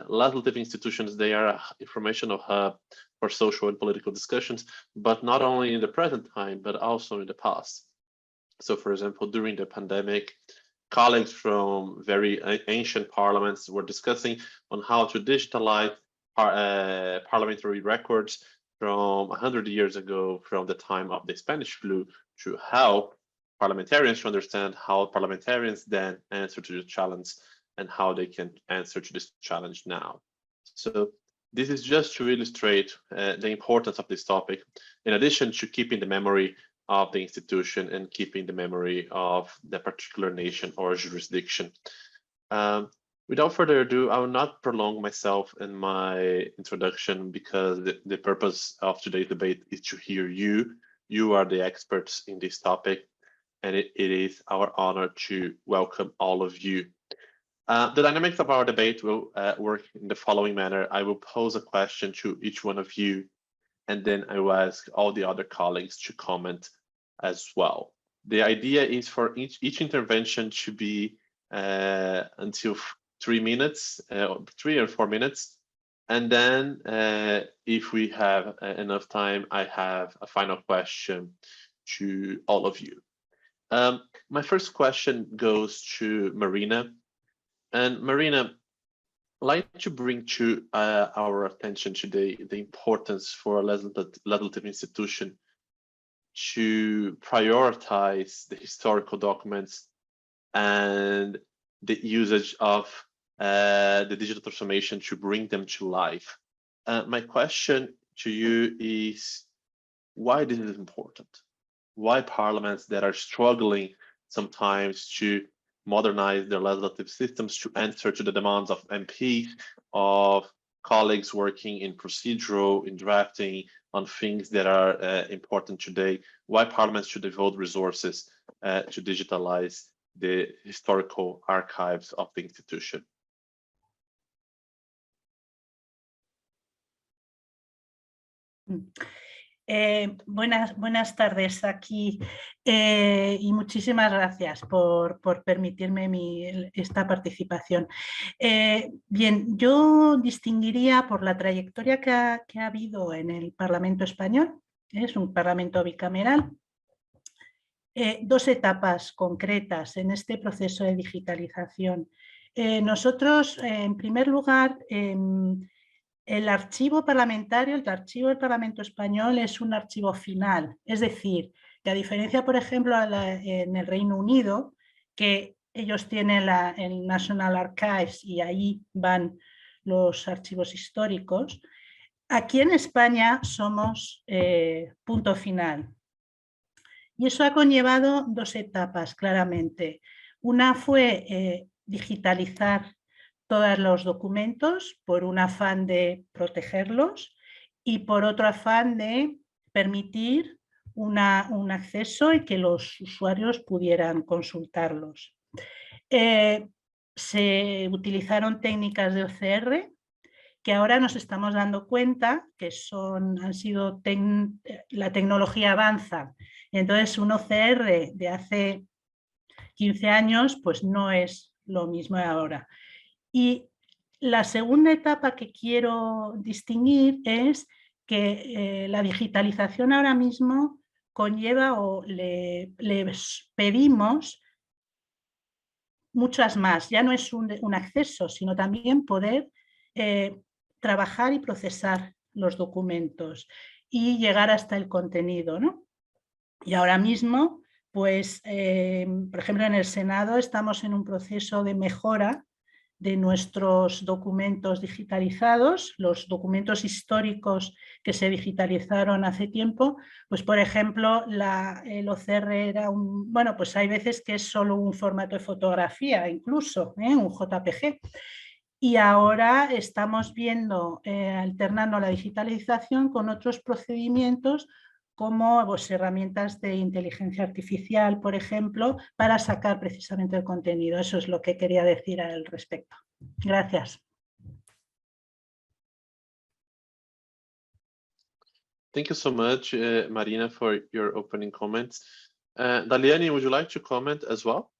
legislative institutions, they are an informational hub for social and political discussions, but not only in the present time, but also in the past. So for example, during the pandemic, colleagues from very ancient parliaments were discussing on how to digitalize parliamentary records from 100 years ago, from the time of the Spanish flu, to help parliamentarians to understand how parliamentarians then answer to the challenge and how they can answer to this challenge now. So this is just to illustrate the importance of this topic, in addition to keeping the memory of the institution and keeping the memory of the particular nation or jurisdiction. Without further ado, I will not prolong myself in my introduction, because the purpose of today's debate is to hear you. You are the experts in this topic, and it is our honor to welcome all of you. The dynamics of our debate will work in the following manner. I will pose a question to each one of you, and then I will ask all the other colleagues to comment as well. The idea is for each intervention to be until 3 minutes, 3 or 4 minutes. And then if we have enough time, I have a final question to all of you. My first question goes to Marina. And Marina, I'd like to bring to our attention today the importance for a legislative institution to prioritize the historical documents and the usage of the digital transformation to bring them to life. My question to you is, why this is important? Why parliaments that are struggling sometimes to modernize their legislative systems to answer to the demands of MPs, of colleagues working in procedural, in drafting, on things that are important today, why parliaments should devote resources to digitalize the historical archives of the institution? Buenas tardes aquí y muchísimas gracias por permitirme esta participación. Bien, yo distinguiría por la trayectoria que ha habido en el Parlamento español, es un Parlamento bicameral, dos etapas concretas en este proceso de digitalización. Nosotros, en primer lugar, el archivo parlamentario, el archivo del Parlamento español es un archivo final, es decir, que a diferencia, por ejemplo, en el Reino Unido, que ellos tienen el National Archives y ahí van los archivos históricos, aquí en España somos punto final. Y eso ha conllevado dos etapas, claramente. Una fue digitalizar todos los documentos por un afán de protegerlos y por otro afán de permitir un acceso y que los usuarios pudieran consultarlos. Se utilizaron técnicas de OCR que ahora nos estamos dando cuenta que la tecnología avanza. Entonces un OCR de hace 15 años pues no es lo mismo de ahora. Y la segunda etapa que quiero distinguir es que la digitalización ahora mismo conlleva o le pedimos muchas más. Ya no es un acceso, sino también poder trabajar y procesar los documentos y llegar hasta el contenido, ¿no? Y ahora mismo, pues, por ejemplo, en el Senado estamos en un proceso de mejora de nuestros documentos digitalizados, los documentos históricos que se digitalizaron hace tiempo, pues por ejemplo el OCR era bueno, pues hay veces que es solo un formato de fotografía, incluso, un JPG. Y ahora estamos viendo, alternando la digitalización con otros procedimientos como pues, herramientas de inteligencia artificial, por ejemplo, para sacar precisamente el contenido. Eso es lo que quería decir al respecto. Gracias. Thank you so much, Marina, for your opening comments. Daliane, would you like to comment as well?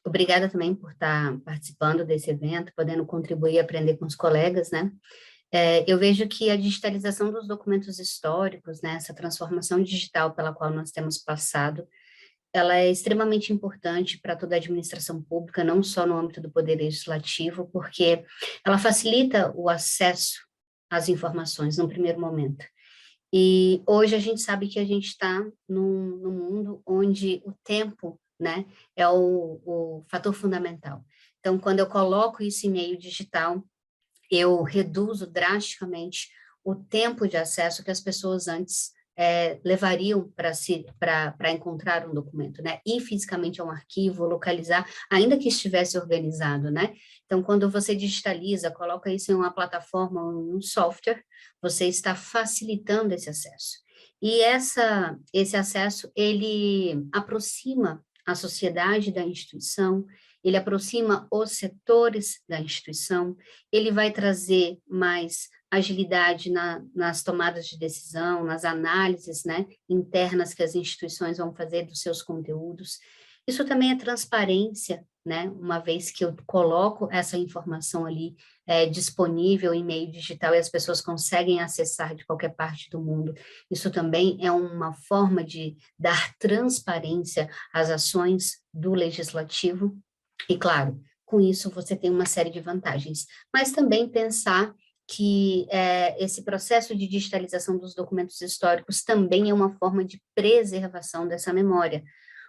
Obrigada também por estar participando desse evento, podendo contribuir e aprender com os colegas, né? Eu vejo que a digitalização dos documentos históricos, né, essa transformação digital pela qual nós temos passado, ela é extremamente importante para toda a administração pública, não só no âmbito do Poder Legislativo, porque ela facilita o acesso às informações no primeiro momento. E hoje a gente sabe que a gente está num mundo onde o tempo, né, é o fator fundamental. Então, quando eu coloco isso em meio digital, eu reduzo drasticamente o tempo de acesso que as pessoas antes levariam para encontrar um documento, né? Ir fisicamente a um arquivo, localizar, ainda que estivesse organizado, né? Então, quando você digitaliza, coloca isso em uma plataforma, um software, você está facilitando esse acesso. E esse acesso, ele aproxima a sociedade da instituição, ele aproxima os setores da instituição, ele vai trazer mais agilidade nas tomadas de decisão, nas análises, né, internas que as instituições vão fazer dos seus conteúdos. Isso também é transparência, né, uma vez que eu coloco essa informação ali disponível em meio digital e as pessoas conseguem acessar de qualquer parte do mundo. Isso também é uma forma de dar transparência às ações do legislativo. E, claro, com isso você tem uma série de vantagens. Mas também pensar que esse processo de digitalização dos documentos históricos também é uma forma de preservação dessa memória,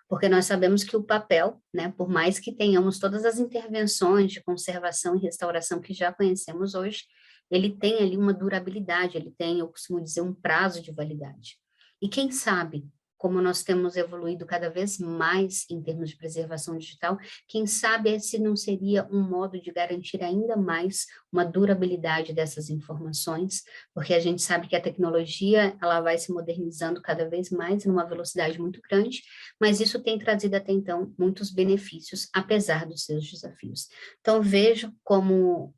porque nós sabemos que o papel, né, por mais que tenhamos todas as intervenções de conservação e restauração que já conhecemos hoje, ele tem ali uma durabilidade, ele tem, eu costumo dizer, um prazo de validade. E quem sabe, como nós temos evoluído cada vez mais em termos de preservação digital, quem sabe esse não seria um modo de garantir ainda mais uma durabilidade dessas informações, porque a gente sabe que a tecnologia ela vai se modernizando cada vez mais numa velocidade muito grande, mas isso tem trazido até então muitos benefícios, apesar dos seus desafios. Então, vejo como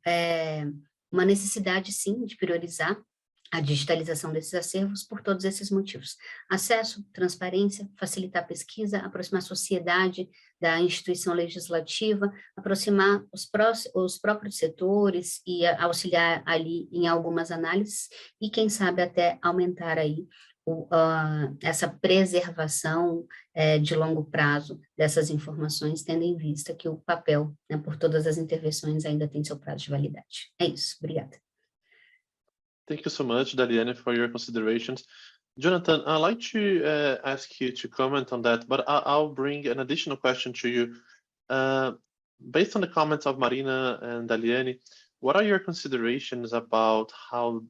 uma necessidade, sim, de priorizar a digitalização desses acervos por todos esses motivos. Acesso, transparência, facilitar a pesquisa, aproximar a sociedade da instituição legislativa, aproximar os próprios setores e auxiliar ali em algumas análises e, quem sabe, até aumentar aí essa preservação de longo prazo dessas informações, tendo em vista que o papel, né, por todas as intervenções, ainda tem seu prazo de validade. É isso, obrigada. Thank you so much, Daliane, for your considerations. Jonathan, I'd like to ask you to comment on that, but I'll bring an additional question to you. Based on the comments of Marina and Daliane, what are your considerations about how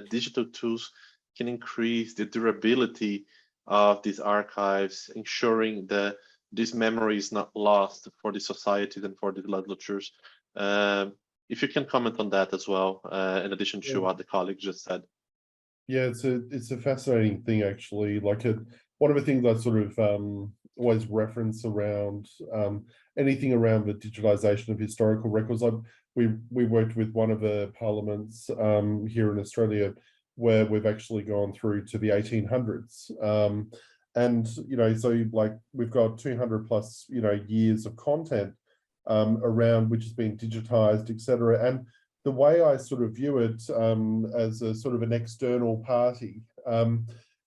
digital tools can increase the durability of these archives, ensuring that this memory is not lost for the societies and for the legislatures? If you can comment on that as well, in addition to what the colleague just said. Yeah, it's a fascinating thing, actually. Like one of the things I sort of always reference around anything around the digitalization of historical records. We worked with one of the parliaments here in Australia where we've actually gone through to the 1800s. And, you know, so like we've got 200 plus, you know, years of content around which has been digitized, etc. And the way I sort of view it as a sort of an external party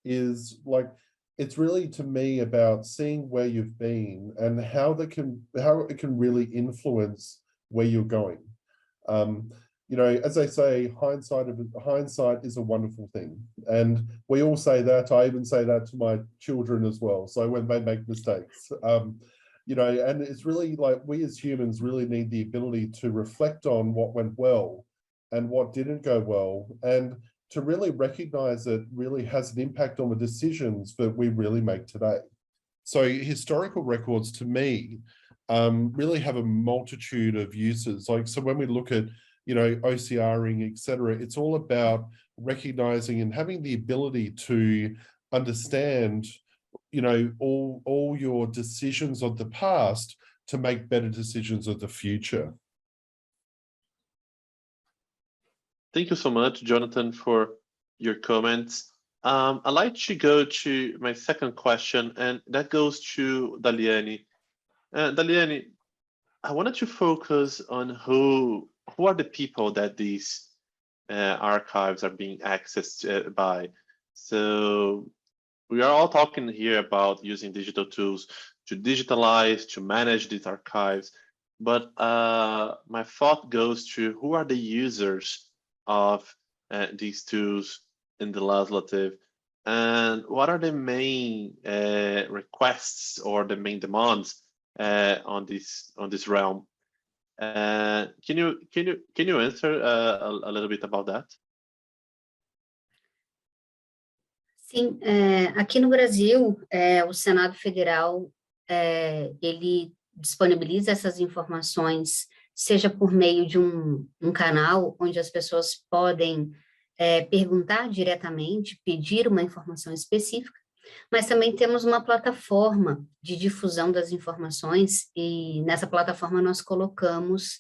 is like, it's really to me about seeing where you've been and how it can really influence where you're going. You know, as they say, hindsight is a wonderful thing. And we all say that. I even say that to my children as well. So when they make mistakes, you know, and it's really like we as humans really need the ability to reflect on what went well and what didn't go well, and to really recognize it really has an impact on the decisions that we really make today. So historical records to me really have a multitude of uses. Like, so when we look at, you know, OCRing, etc., it's all about recognizing and having the ability to understand, you know, all your decisions of the past to make better decisions of the future. Thank you so much, Jonathan, for your comments. I'd like to go to my second question, and that goes to Daliane. Daliane, I wanted to focus on who are the people that these archives are being accessed by. So we are all talking here about using digital tools to digitalize, to manage these archives. But my thought goes to who are the users of these tools in the legislative, and what are the main requests or the main demands on this realm? Can you answer a little bit about that? Sim, aqui no Brasil, o Senado Federal, ele disponibiliza essas informações, seja por meio de um canal onde as pessoas podem perguntar diretamente, pedir uma informação específica, mas também temos uma plataforma de difusão das informações, e nessa plataforma nós colocamos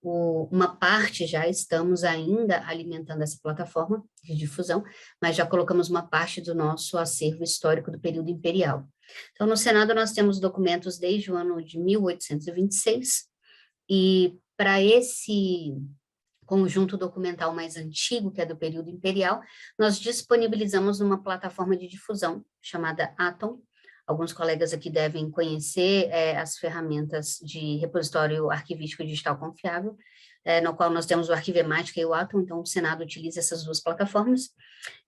uma parte, já estamos ainda alimentando essa plataforma de difusão, mas já colocamos uma parte do nosso acervo histórico do período imperial. Então, no Senado nós temos documentos desde o ano de 1826, e para esse conjunto documental mais antigo, que é do período imperial, nós disponibilizamos uma plataforma de difusão chamada Atom. Alguns colegas aqui devem conhecer as ferramentas de repositório arquivístico digital confiável, no qual nós temos o Arquivemática e o Atom, então o Senado utiliza essas duas plataformas.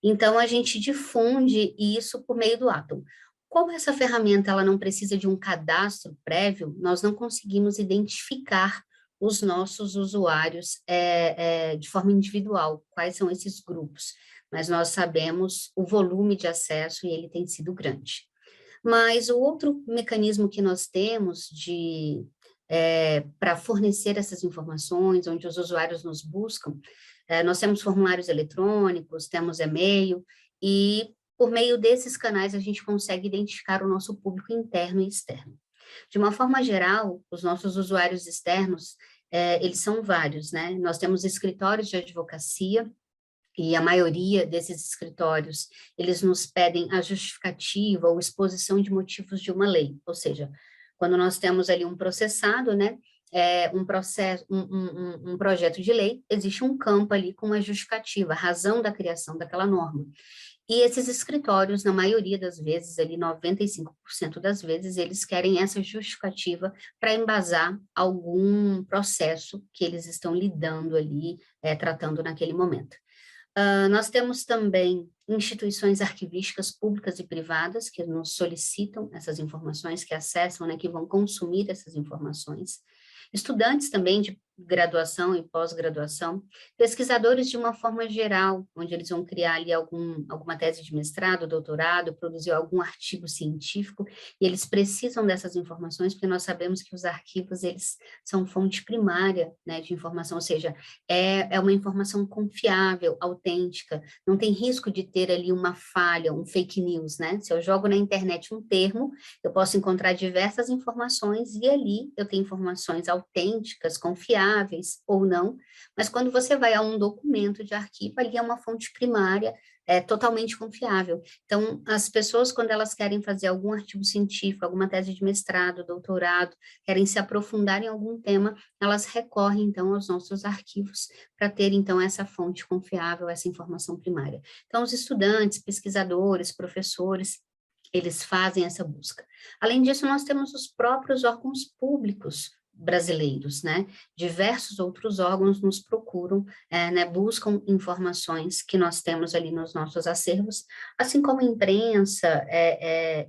Então, a gente difunde isso por meio do Atom. Como essa ferramenta ela não precisa de um cadastro prévio, nós não conseguimos identificar os nossos usuários de forma individual, quais são esses grupos, mas nós sabemos o volume de acesso e ele tem sido grande. Mas o outro mecanismo que nós temos para fornecer essas informações, onde os usuários nos buscam, nós temos formulários eletrônicos, temos e-mail, e por meio desses canais a gente consegue identificar o nosso público interno e externo. De uma forma geral, os nossos usuários externos, eles são vários, né? Nós temos escritórios de advocacia, e a maioria desses escritórios, eles nos pedem a justificativa ou exposição de motivos de uma lei, ou seja, quando nós temos ali um processado, né, um projeto de lei, existe um campo ali com uma justificativa, a razão da criação daquela norma. E esses escritórios, na maioria das vezes, ali 95% das vezes, eles querem essa justificativa para embasar algum processo que eles estão lidando ali, tratando naquele momento. Nós temos também instituições arquivísticas públicas e privadas que nos solicitam essas informações, que acessam, né, que vão consumir essas informações. Estudantes também de graduação e pós-graduação, pesquisadores de uma forma geral, onde eles vão criar ali alguma tese de mestrado, doutorado, produzir algum artigo científico, e eles precisam dessas informações, porque nós sabemos que os arquivos, eles são fonte primária, né, de informação, ou seja, é uma informação confiável, autêntica, não tem risco de ter ali uma falha, um fake news, né? Se eu jogo na internet um termo, eu posso encontrar diversas informações, e ali eu tenho informações autênticas, confiáveis, ou não, mas quando você vai a um documento de arquivo, ali é uma fonte primária, totalmente confiável. Então, as pessoas, quando elas querem fazer algum artigo científico, alguma tese de mestrado, doutorado, querem se aprofundar em algum tema, elas recorrem, então, aos nossos arquivos para ter, então, essa fonte confiável, essa informação primária. Então, os estudantes, pesquisadores, professores, eles fazem essa busca. Além disso, nós temos os próprios órgãos públicos brasileiros, né? Diversos outros órgãos nos procuram, né, buscam informações que nós temos ali nos nossos acervos, assim como a imprensa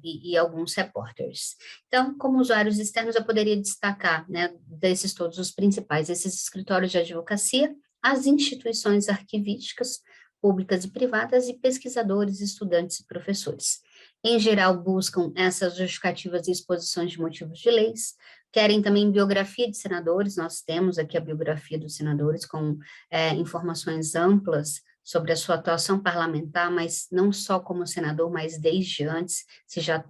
e alguns repórteres. Então, como usuários externos, eu poderia destacar, né, desses todos os principais, esses escritórios de advocacia, as instituições arquivísticas, públicas e privadas, e pesquisadores, estudantes e professores. Em geral, buscam essas justificativas e exposições de motivos de leis, querem também biografia de senadores, nós temos aqui a biografia dos senadores com informações amplas sobre a sua atuação parlamentar, mas não só como senador, mas desde antes, se já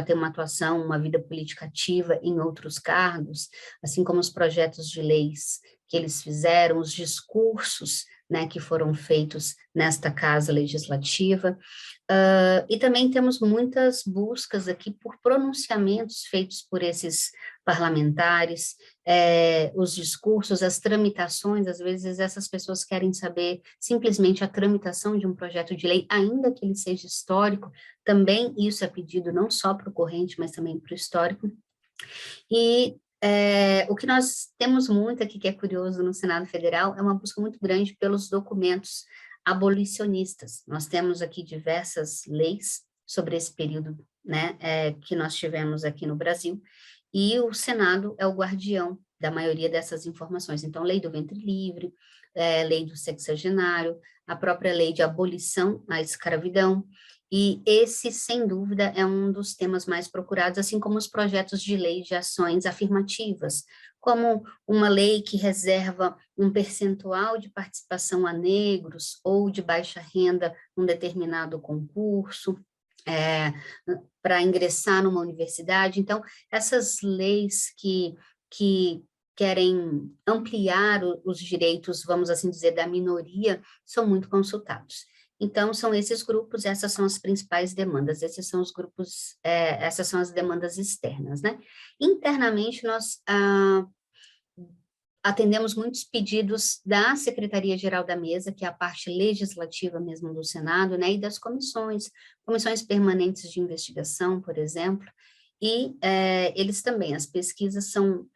tem uma atuação, uma vida política ativa em outros cargos, assim como os projetos de leis que eles fizeram, os discursos, né, que foram feitos nesta casa legislativa, e também temos muitas buscas aqui por pronunciamentos feitos por esses parlamentares, os discursos, as tramitações, às vezes essas pessoas querem saber simplesmente a tramitação de um projeto de lei, ainda que ele seja histórico, também isso é pedido não só para o corrente, mas também para o histórico. E o que nós temos muito aqui, que é curioso no Senado Federal, é uma busca muito grande pelos documentos abolicionistas. Nós temos aqui diversas leis sobre esse período, né, que nós tivemos aqui no Brasil, e o Senado é o guardião da maioria dessas informações. Então, lei do ventre livre, lei do sexagenário, a própria lei de abolição à escravidão, e esse, sem dúvida, é um dos temas mais procurados, assim como os projetos de lei de ações afirmativas, como uma lei que reserva um percentual de participação a negros ou de baixa renda num determinado concurso, para ingressar numa universidade. Então, essas leis que querem ampliar os direitos, vamos assim dizer, da minoria, são muito consultados. Então, são esses grupos, essas são as principais demandas, esses são os grupos, essas são as demandas externas, né? Internamente, nós atendemos muitos pedidos da Secretaria-Geral da Mesa, que é a parte legislativa mesmo do Senado, né, e das comissões permanentes de investigação, por exemplo, e eles também, as pesquisas são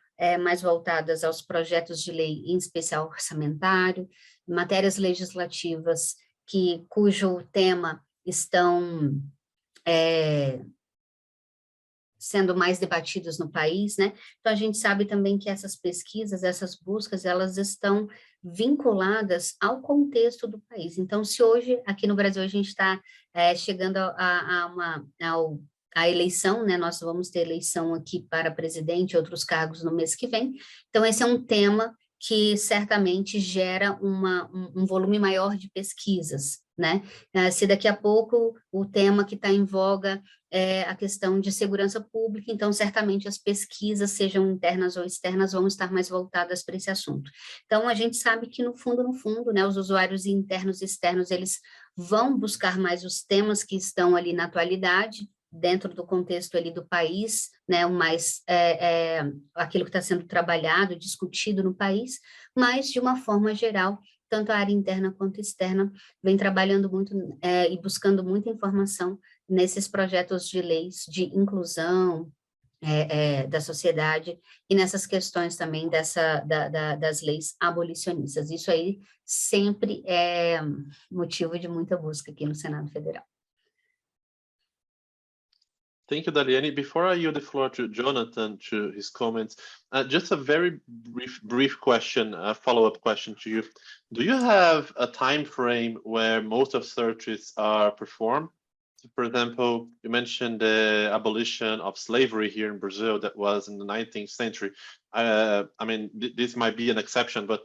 mais voltadas aos projetos de lei, em especial orçamentário, matérias legislativas cujo tema estão sendo mais debatidos no país, né? Então, a gente sabe também que essas pesquisas, essas buscas, elas estão vinculadas ao contexto do país. Então, se hoje, aqui no Brasil, a gente está chegando a eleição, né? Nós vamos ter eleição aqui para presidente e outros cargos no mês que vem. Então, esse é um tema que certamente gera um volume maior de pesquisas, né? Se daqui a pouco o tema que está em voga é a questão de segurança pública, então certamente as pesquisas, sejam internas ou externas, vão estar mais voltadas para esse assunto. Então, a gente sabe que no fundo, né, os usuários internos e externos, eles vão buscar mais os temas que estão ali na atualidade, dentro do contexto ali do país, né, aquilo que está sendo trabalhado, discutido no país, mas de uma forma geral, tanto a área interna quanto externa vem trabalhando muito e buscando muita informação nesses projetos de leis de inclusão da sociedade e nessas questões também das leis abolicionistas. Isso aí sempre é motivo de muita busca aqui no Senado Federal. Thank you, Daliane. Before I yield the floor to Jonathan to his comments, just a very brief question, a follow-up question to you. Do you have a time frame where most of searches are performed? So, for example, you mentioned the abolition of slavery here in Brazil that was in the 19th century. I mean, this might be an exception, but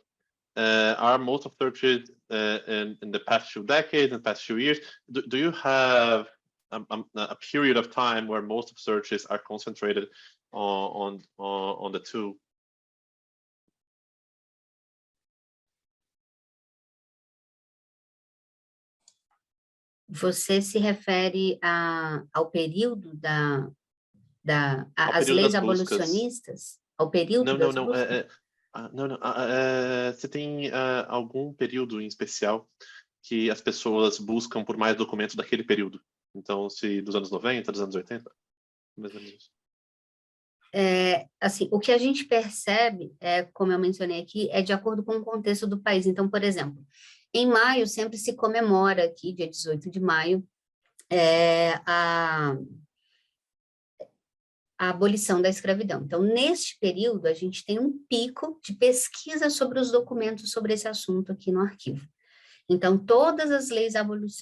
are most of searches in the past few decades and past few years? Do you have a period of time where most of searches are concentrated on the two? Você se refere ao período as leis abolicionistas? Ao período das buscas? Não. Você tem algum período em especial que as pessoas buscam por mais documentos daquele período? Então, se dos anos 90, dos anos 80, mais ou menos. Assim, o que a gente percebe, como eu mencionei aqui, é de acordo com o contexto do país. Então, por exemplo, em maio sempre se comemora aqui, dia 18 de maio, a abolição da escravidão. Então, neste período, a gente tem um pico de pesquisa sobre os documentos sobre esse assunto aqui no arquivo. Então, todas as leis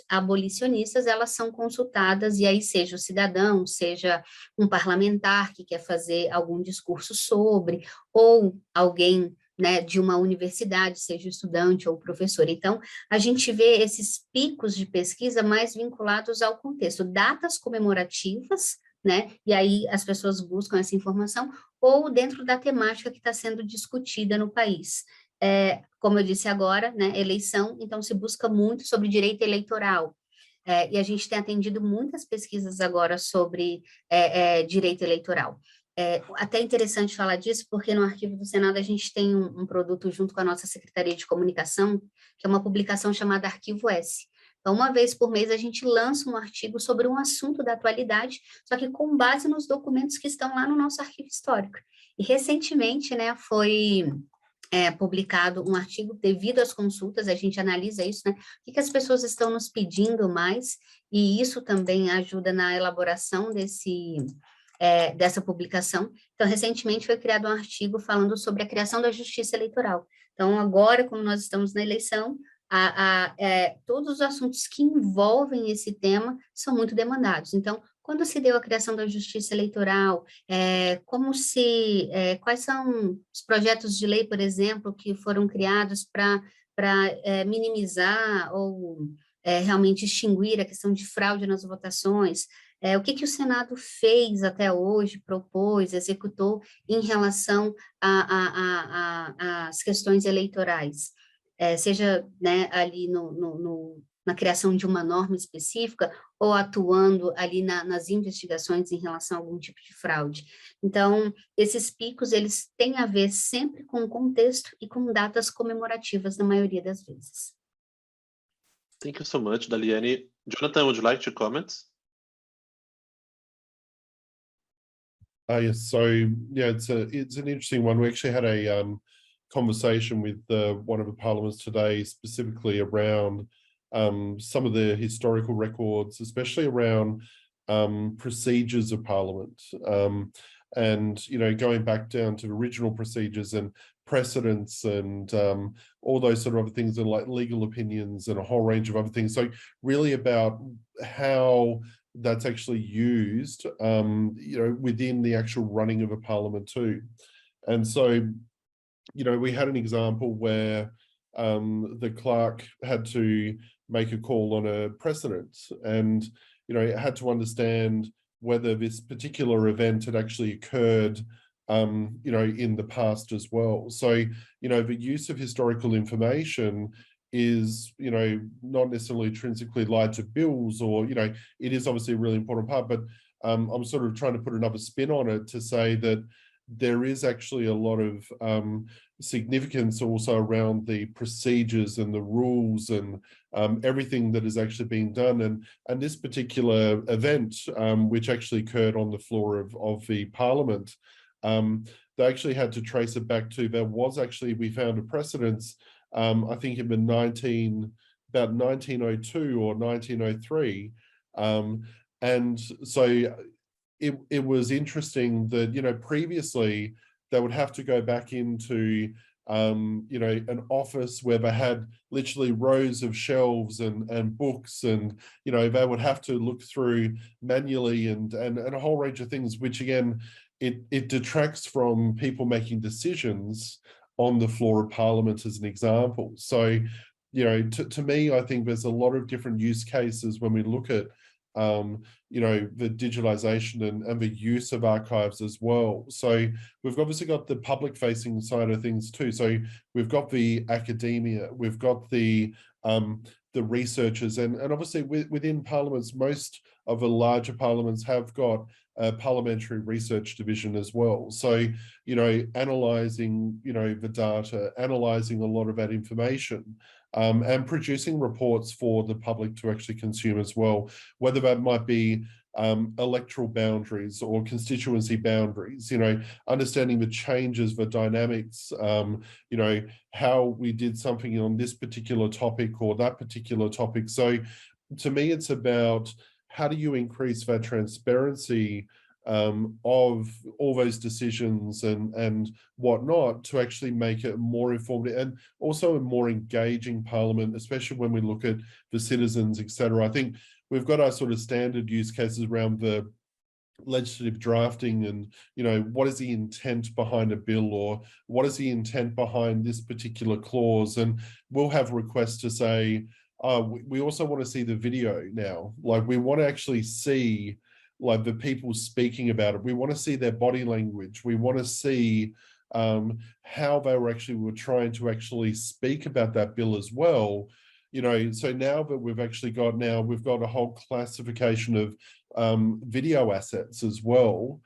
abolicionistas, elas são consultadas, e aí seja o cidadão, seja um parlamentar que quer fazer algum discurso sobre, ou alguém, né, de uma universidade, seja estudante ou professor. Então, a gente vê esses picos de pesquisa mais vinculados ao contexto, datas comemorativas, né, e aí as pessoas buscam essa informação, ou dentro da temática que está sendo discutida no país. como eu disse agora, né, eleição, então se busca muito sobre direito eleitoral. E a gente tem atendido muitas pesquisas agora sobre direito eleitoral. Até interessante falar disso, porque no arquivo do Senado a gente tem um produto junto com a nossa Secretaria de Comunicação, que é uma publicação chamada Arquivo S. Então, uma vez por mês, a gente lança um artigo sobre um assunto da atualidade, só que com base nos documentos que estão lá no nosso arquivo histórico. E, recentemente, né, foi publicado um artigo devido às consultas, a gente analisa isso, né, o que as pessoas estão nos pedindo mais, e isso também ajuda na elaboração dessa publicação. Então, recentemente foi criado um artigo falando sobre a criação da justiça eleitoral. Então, agora, como nós estamos na eleição, todos os assuntos que envolvem esse tema são muito demandados. Então, quando se deu a criação da justiça eleitoral, quais são os projetos de lei, por exemplo, que foram criados para minimizar ou realmente extinguir a questão de fraude nas votações, o que o Senado fez até hoje, propôs, executou em relação às questões eleitorais, seja, né, ali na criação de uma norma específica ou atuando ali nas investigações em relação a algum tipo de fraude. Então, esses picos, eles têm a ver sempre com o contexto e com datas comemorativas, na maioria das vezes. Thank you so much, Daliane. Jonathan, would you like to comment? Yes, so yeah, it's an interesting one. We actually had a conversation with one of the parliaments today, specifically around some of the historical records, especially around procedures of Parliament, and going back down to original procedures and precedents and all those sort of other things, and like legal opinions and a whole range of other things. So really about how that's actually used, within the actual running of a parliament too. And so, we had an example where the clerk had to make a call on a precedent, and it had to understand whether this particular event had actually occurred in the past as well. So the use of historical information is not necessarily intrinsically lied to bills, or it is obviously a really important part, but I'm sort of trying to put another spin on it to say that there is actually a lot of significance also around the procedures and the rules and everything that is actually being done. And this particular event, which actually occurred on the floor of the Parliament, they actually had to trace it back to, we found a precedence, I think in about 1902 or 1903. And so it was interesting that, previously they would have to go back into, an office where they had literally rows of shelves and books, and, they would have to look through manually and a whole range of things, which again, it detracts from people making decisions on the floor of Parliament as an example. So, to me, I think there's a lot of different use cases when we look at the digitalization and the use of archives as well. So we've obviously got the public facing side of things too. So we've got the academia, we've got the researchers, and obviously within parliaments, most of the larger parliaments have got a parliamentary research division as well. So, analysing, the data, analysing a lot of that information, and producing reports for the public to actually consume as well, whether that might be electoral boundaries or constituency boundaries, understanding the changes, the dynamics, how we did something on this particular topic or that particular topic. So to me, it's about how do you increase that transparency of all those decisions and whatnot to actually make it more informative and also a more engaging parliament, especially when we look at the citizens, etc. I think we've got our sort of standard use cases around the legislative drafting and, what is the intent behind a bill, or what is the intent behind this particular clause? And we'll have requests to say, we also want to see the video now. Like, we want to actually see like the people speaking about it. We want to see their body language. We want to see how they were trying to actually speak about that bill as well. You know, so now that we've got a whole classification of video assets as well,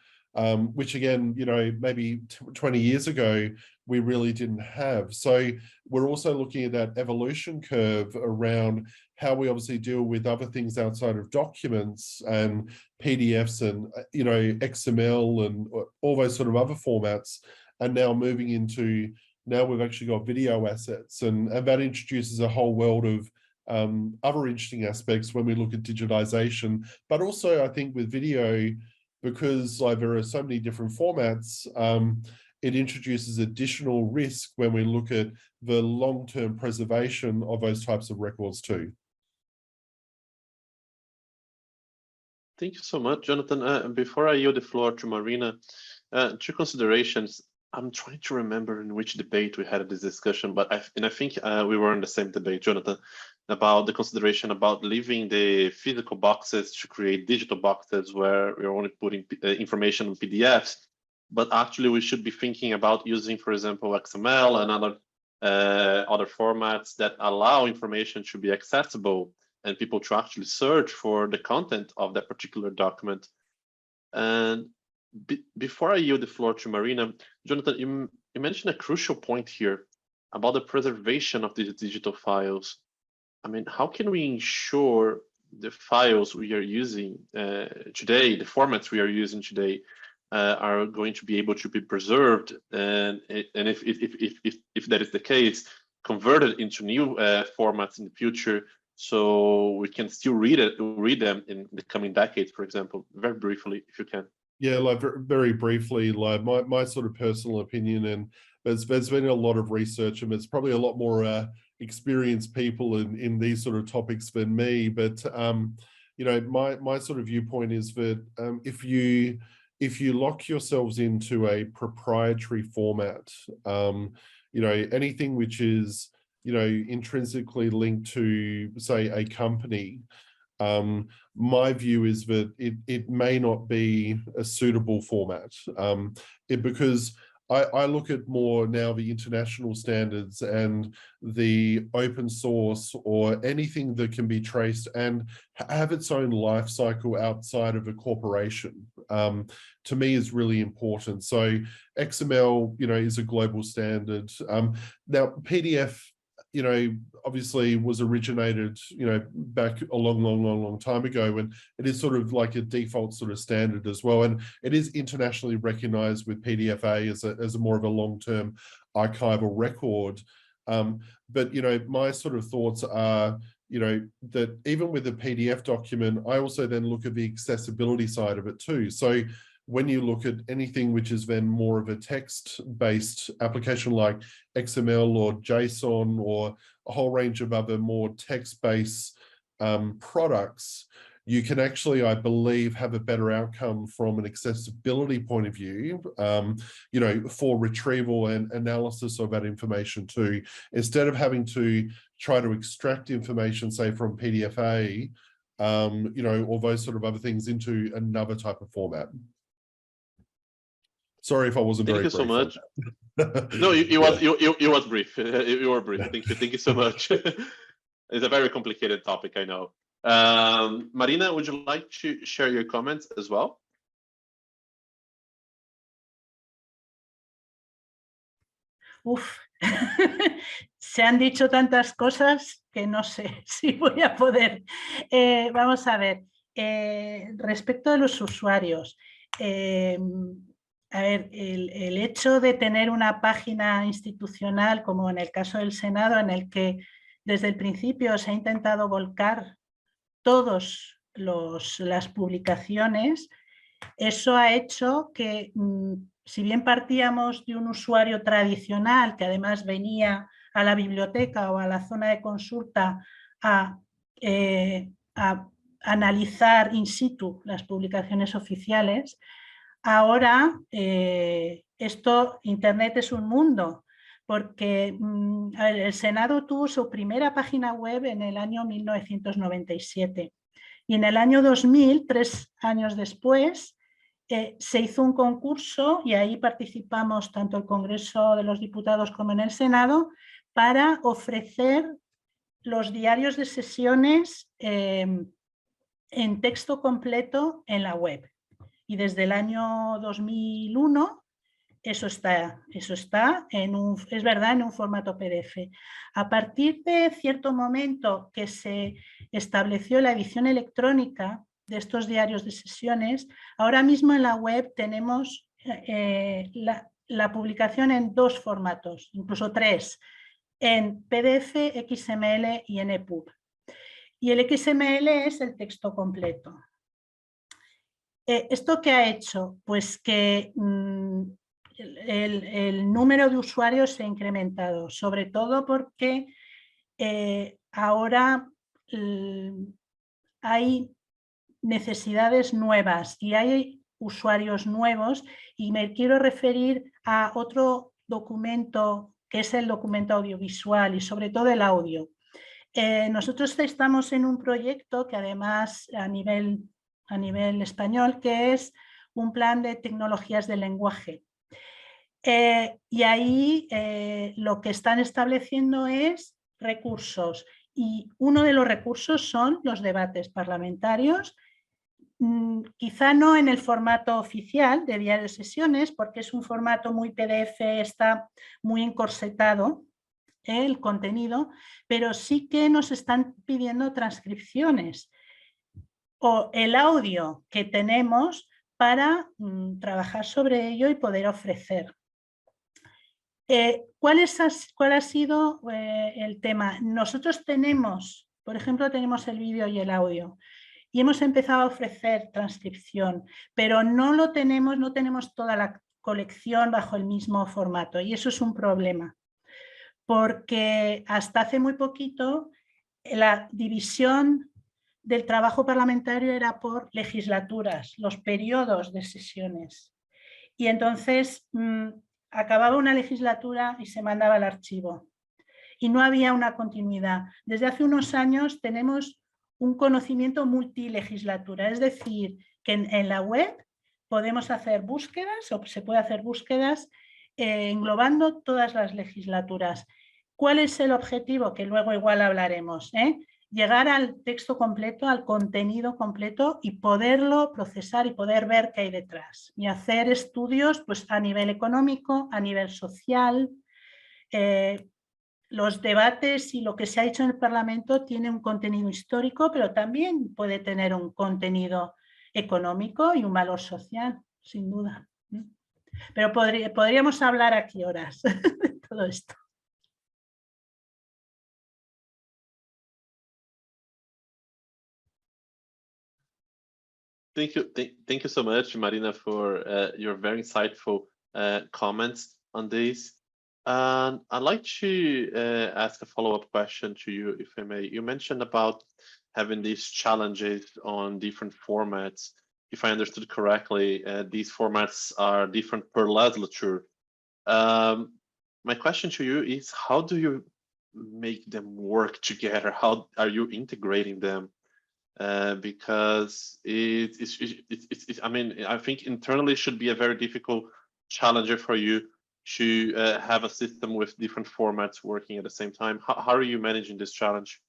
which again, you know, maybe 20 years ago, we really didn't have. So we're also looking at that evolution curve around how we obviously deal with other things outside of documents and PDFs and, you know, XML and all those sort of other formats, and now moving into, now we've actually got video assets, and that introduces a whole world of other interesting aspects when we look at digitization. But also I think with video, because like there are so many different formats, it introduces additional risk when we look at the long-term preservation of those types of records too. Thank you so much, Jonathan. Before I yield the floor to Marina, two considerations. I'm trying to remember in which debate we had this discussion, but I think we were in the same debate, Jonathan, about the consideration about leaving the physical boxes to create digital boxes where we're only putting information in PDFs, but actually we should be thinking about using, for example, XML and other formats that allow information to be accessible and people to actually search for the content of that particular document. And before I yield the floor to Marina, Jonathan, you mentioned a crucial point here about the preservation of these digital files. I mean, how can we ensure the files we are using today, the formats we are using today, are going to be able to be preserved, and if that is the case, converted into new formats in the future, so we can still read them in the coming decades, for example? Very briefly, if you can. Yeah, like very briefly, like my sort of personal opinion, and there's been a lot of research, and there's probably a lot more experienced people in these sort of topics than me, but you know, my sort of viewpoint is that if you lock yourselves into a proprietary format, you know, anything which is, you know, intrinsically linked to, say, a company, my view is that it may not be a suitable format, because I look at more now the international standards and the open source, or anything that can be traced and have its own life cycle outside of a corporation, to me is really important. So XML, you know, is a global standard. Now PDF, you know, obviously was originated, you know, back a long time ago, and it is sort of like a default sort of standard as well. And it is internationally recognized with PDFA as a more of a long-term archival record. But, you know, my sort of thoughts are, you know, that even with a PDF document, I also then look at the accessibility side of it too. So when you look at anything which is then more of a text-based application like XML or JSON or a whole range of other more text-based products, you can actually, I believe, have a better outcome from an accessibility point of view, you know, for retrieval and analysis of that information too, instead of having to try to extract information, say, from PDFA, you know, or those sort of other things into another type of format. Sorry if I wasn't very brief. Thank you so much. No, you was brief. You were brief. Thank you so much. It's a very complicated topic, I know. Marina, would you like to share your comments as well? Uf, se han dicho tantas cosas que no sé si voy a poder. Vamos a ver, respecto de los usuarios, a ver, el hecho de tener una página institucional, como en el caso del Senado, en el que desde el principio se ha intentado volcar todas las publicaciones, eso ha hecho que, si bien partíamos de un usuario tradicional que además venía a la biblioteca o a la zona de consulta a analizar in situ las publicaciones oficiales, ahora Internet es un mundo, porque el Senado tuvo su primera página web en el año 1997 y en el año 2000, 3 años después, se hizo un concurso y ahí participamos tanto el Congreso de los Diputados como en el Senado para ofrecer los diarios de sesiones en texto completo en la web. Y desde el año 2001 eso está en es verdad, en un formato PDF. A partir de cierto momento que se estableció la edición electrónica de estos diarios de sesiones, ahora mismo en la web tenemos la publicación en 2 formatos, incluso 3, en PDF, XML y en EPUB. Y el XML es el texto completo. ¿Esto qué ha hecho? Pues que el número de usuarios se ha incrementado, sobre todo porque ahora hay necesidades nuevas y hay usuarios nuevos, y me quiero referir a otro documento que es el documento audiovisual y sobre todo el audio. Nosotros estamos en un proyecto que además a nivel español, que es un plan de tecnologías del lenguaje. Y ahí lo que están estableciendo es recursos, y uno de los recursos son los debates parlamentarios, quizá no en el formato oficial de diario de sesiones, porque es un formato muy PDF, está muy encorsetado el contenido, pero sí que nos están pidiendo transcripciones o el audio que tenemos para trabajar sobre ello y poder ofrecer. ¿Cuál ha sido el tema? Nosotros tenemos, por ejemplo, tenemos el vídeo y el audio y hemos empezado a ofrecer transcripción, pero no tenemos toda la colección bajo el mismo formato, y eso es un problema, porque hasta hace muy poquito la división del trabajo parlamentario era por legislaturas, los periodos de sesiones, y entonces acababa una legislatura y se mandaba el archivo y no había una continuidad. Desde hace unos años tenemos un conocimiento multilegislatura, es decir, que en la web podemos hacer búsquedas, o se puede hacer búsquedas englobando todas las legislaturas. ¿Cuál es el objetivo? Que luego igual hablaremos, llegar al texto completo, al contenido completo, y poderlo procesar y poder ver qué hay detrás. Y hacer estudios pues, a nivel económico, a nivel social. Los debates y lo que se ha hecho en el Parlamento tiene un contenido histórico, pero también puede tener un contenido económico y un valor social, sin duda. Pero podríamos hablar aquí horas de todo esto. Thank you so much, Marina, for your very insightful comments on this. And I'd like to ask a follow-up question to you, if I may. You mentioned about having these challenges on different formats. If I understood correctly, these formats are different per legislature. My question to you is, how do you make them work together? How are you integrating them? Because I mean, I think internally should be a very difficult challenge for you to have a system with different formats working at the same time. How are you managing this challenge?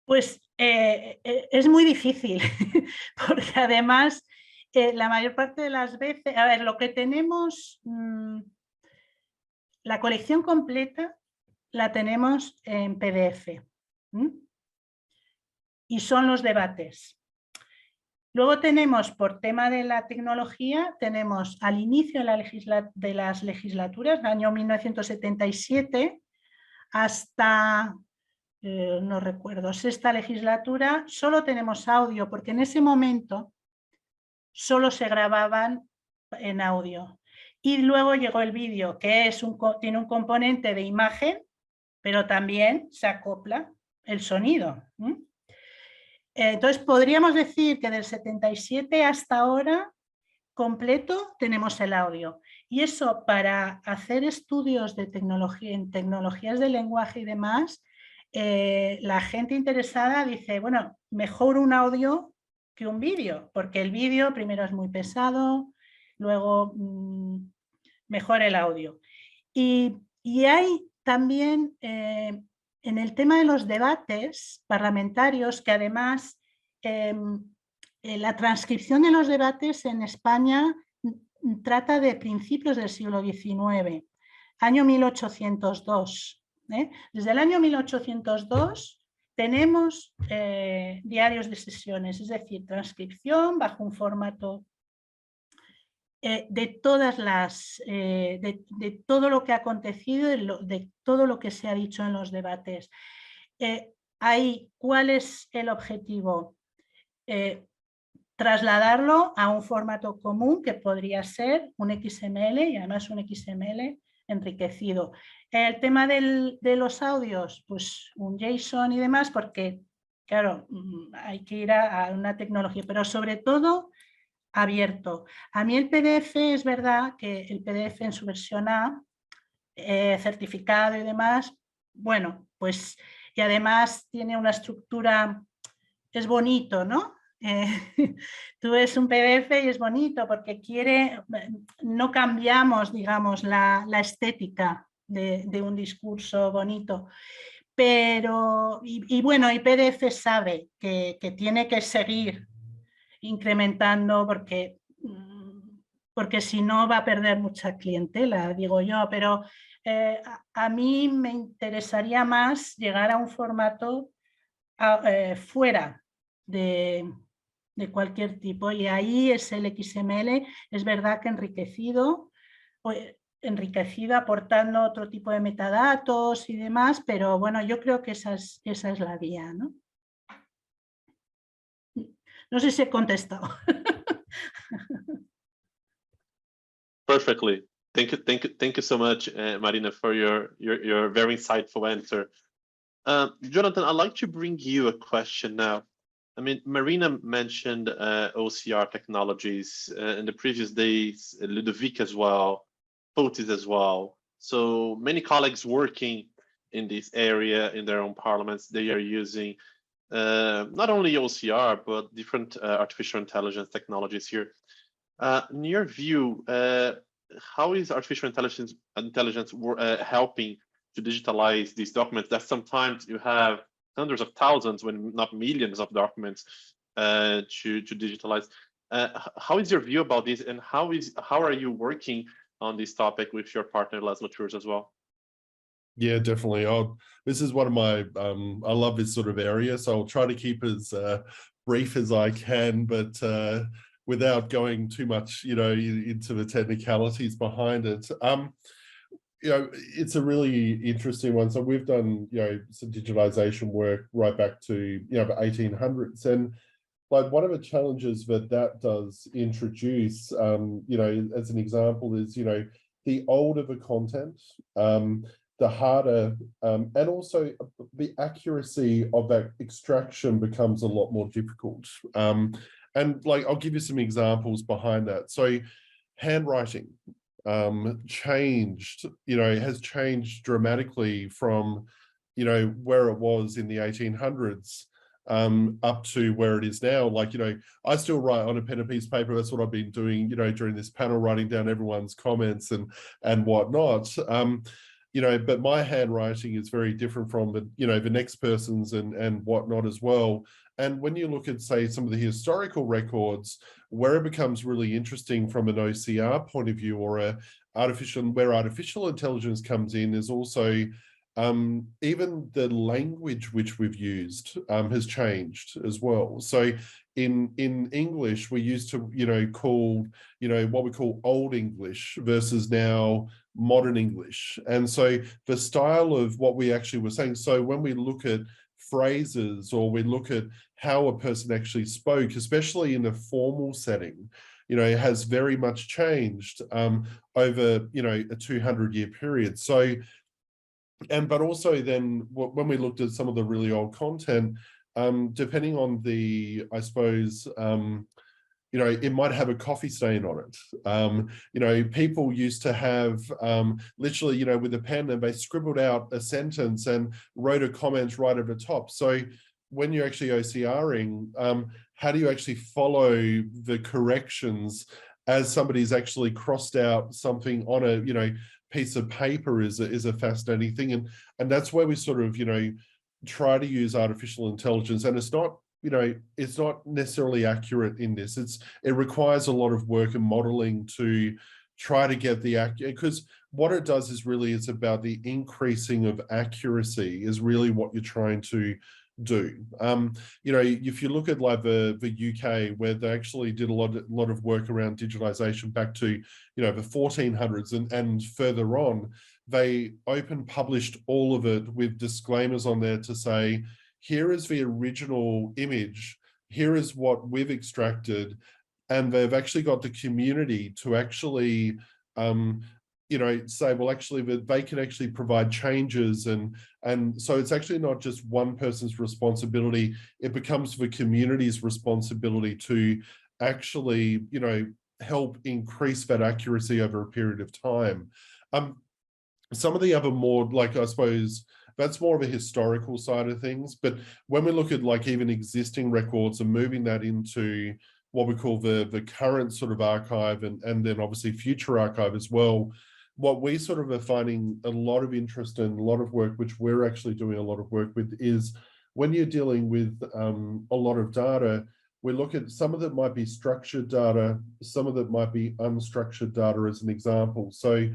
Pues es muy difícil, porque además la mayor parte de las veces, a ver, lo que tenemos, la colección completa la tenemos en PDF y son los debates. Luego tenemos, por tema de la tecnología, tenemos al inicio de las legislaturas, año 1977, hasta, no recuerdo, sexta legislatura, solo tenemos audio, porque en ese momento solo se grababan en audio. Y luego llegó el vídeo, que tiene un componente de imagen, pero también se acopla el sonido. Entonces, podríamos decir que del 77 hasta ahora, completo, tenemos el audio. Y eso, para hacer estudios de tecnología, en tecnologías del lenguaje y demás, la gente interesada dice, bueno, mejor un audio que un vídeo, porque el vídeo primero es muy pesado, luego mejor el audio. Y hay también en el tema de los debates parlamentarios, que además la transcripción de los debates en España trata de principios del siglo XIX, año 1802. Desde el año 1802 tenemos diarios de sesiones, es decir, transcripción bajo un formato de todas las, de todo lo que ha acontecido, de todo lo que se ha dicho en los debates. Ahí, ¿cuál es el objetivo? Trasladarlo a un formato común que podría ser un XML, y además un XML enriquecido. El tema de los audios, pues un JSON y demás, porque claro, hay que ir a una tecnología, pero sobre todo abierto. A mí el PDF, es verdad que el PDF en su versión A, certificado y demás, bueno, pues, y además tiene una estructura, es bonito, ¿no? Tú ves un PDF y es bonito porque no cambiamos, digamos, la estética de un discurso bonito. Pero, y bueno, y PDF sabe que tiene que seguir incrementando porque si no va a perder mucha clientela, digo yo, pero a mí me interesaría más llegar a un formato fuera de cualquier tipo, y ahí es el XML, es verdad que enriquecido aportando otro tipo de metadatos y demás, pero bueno, yo creo que esa es la vía, ¿no? No sé si he contestado. Perfectly. Thank you so much, Marina, for your very insightful answer. Jonathan, I'd like to bring you a question now. I mean, Marina mentioned OCR technologies in the previous days, Ludovic as well, Fotis as well. So many colleagues working in this area in their own parliaments, they are using not only OCR, but different artificial intelligence technologies here. In your view, how is artificial intelligence helping to digitalize these documents that sometimes you have hundreds of thousands, when not millions of documents to digitalize? How is your view about this, and how are you working on this topic with your partner Legislatures as well? Yeah, definitely. This is one of my, I love this sort of area, so I'll try to keep as brief as I can, but without going too much, into the technicalities behind it. It's a really interesting one. So we've done, some digitalization work right back to, the 1800s. And like one of the challenges that does introduce, as an example is, the older the content, the harder, and also the accuracy of that extraction becomes a lot more difficult. And like, I'll give you some examples behind that. So handwriting changed, has changed dramatically from, where it was in the 1800s up to where it is now. Like, I still write on a pen and piece of paper. That's what I've been doing, during this panel, writing down everyone's comments and whatnot. But my handwriting is very different from the next person's and whatnot as well. And when you look at, say, some of the historical records, where it becomes really interesting from an OCR point of view, or where artificial intelligence comes in, is also even the language which we've used has changed as well. So in English, we used to, call, what we call Old English versus now modern English. And so the style of what we actually were saying, so when we look at phrases, or we look at how a person actually spoke, especially in a formal setting, it has very much changed over, a 200-year period. So, but also then when we looked at some of the really old content, depending on the, I suppose, you know, it might have a coffee stain on it. You know, people used to have literally, you know, with a pen, and they scribbled out a sentence and wrote a comment right at the top. So when you're actually OCRing, how do you actually follow the corrections as somebody's actually crossed out something on a, you know, piece of paper is a fascinating thing. And that's where we sort of, you know, try to use artificial intelligence. And it's not, you know, it's not necessarily accurate in this. It requires a lot of work and modeling to try to get the accurate, because what it does is really, it's about the increasing of accuracy is really what you're trying to do. You know, if you look at like the UK, where they actually did a lot of work around digitization back to, you know, the 1400s and further on, they open published all of it with disclaimers on there to say, here is the original image, here is what we've extracted, and they've actually got the community to actually you know, say, well, actually, they can actually provide changes, and so it's actually not just one person's responsibility, it becomes the community's responsibility to actually, you know, help increase that accuracy over a period of time. Some of the other more, like, I suppose, that's more of a historical side of things, but when we look at like even existing records and moving that into what we call the current sort of archive, and then obviously future archive as well, what we sort of are finding a lot of interest in, a lot of work, which we're actually doing a lot of work with, is when you're dealing with a lot of data, we look at some of that might be structured data, some of that might be unstructured data as an example. So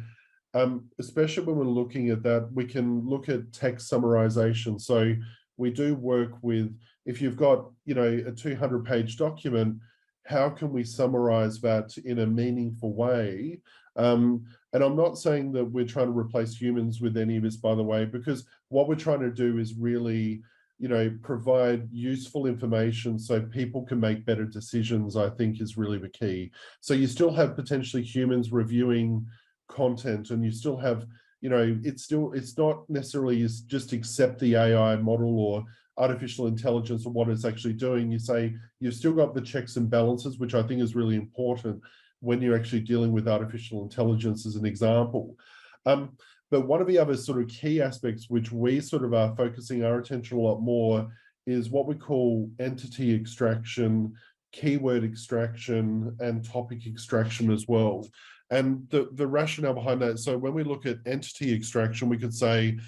especially when we're looking at that, we can look at text summarization. So we do work with, if you've got, you know, a 200-page document, how can we summarize that in a meaningful way? And I'm not saying that we're trying to replace humans with any of this, by the way, because what we're trying to do is really, you know, provide useful information so people can make better decisions, I think is really the key. So you still have potentially humans reviewing content, and you still have, you know, it's not necessarily just accept the AI model or artificial intelligence or what it's actually doing. You say you've still got the checks and balances, which I think is really important when you're actually dealing with artificial intelligence as an example. But one of the other sort of key aspects which we sort of are focusing our attention a lot more is what we call entity extraction, keyword extraction, and topic extraction as well. And the rationale behind that, so when we look at entity extraction, we could say,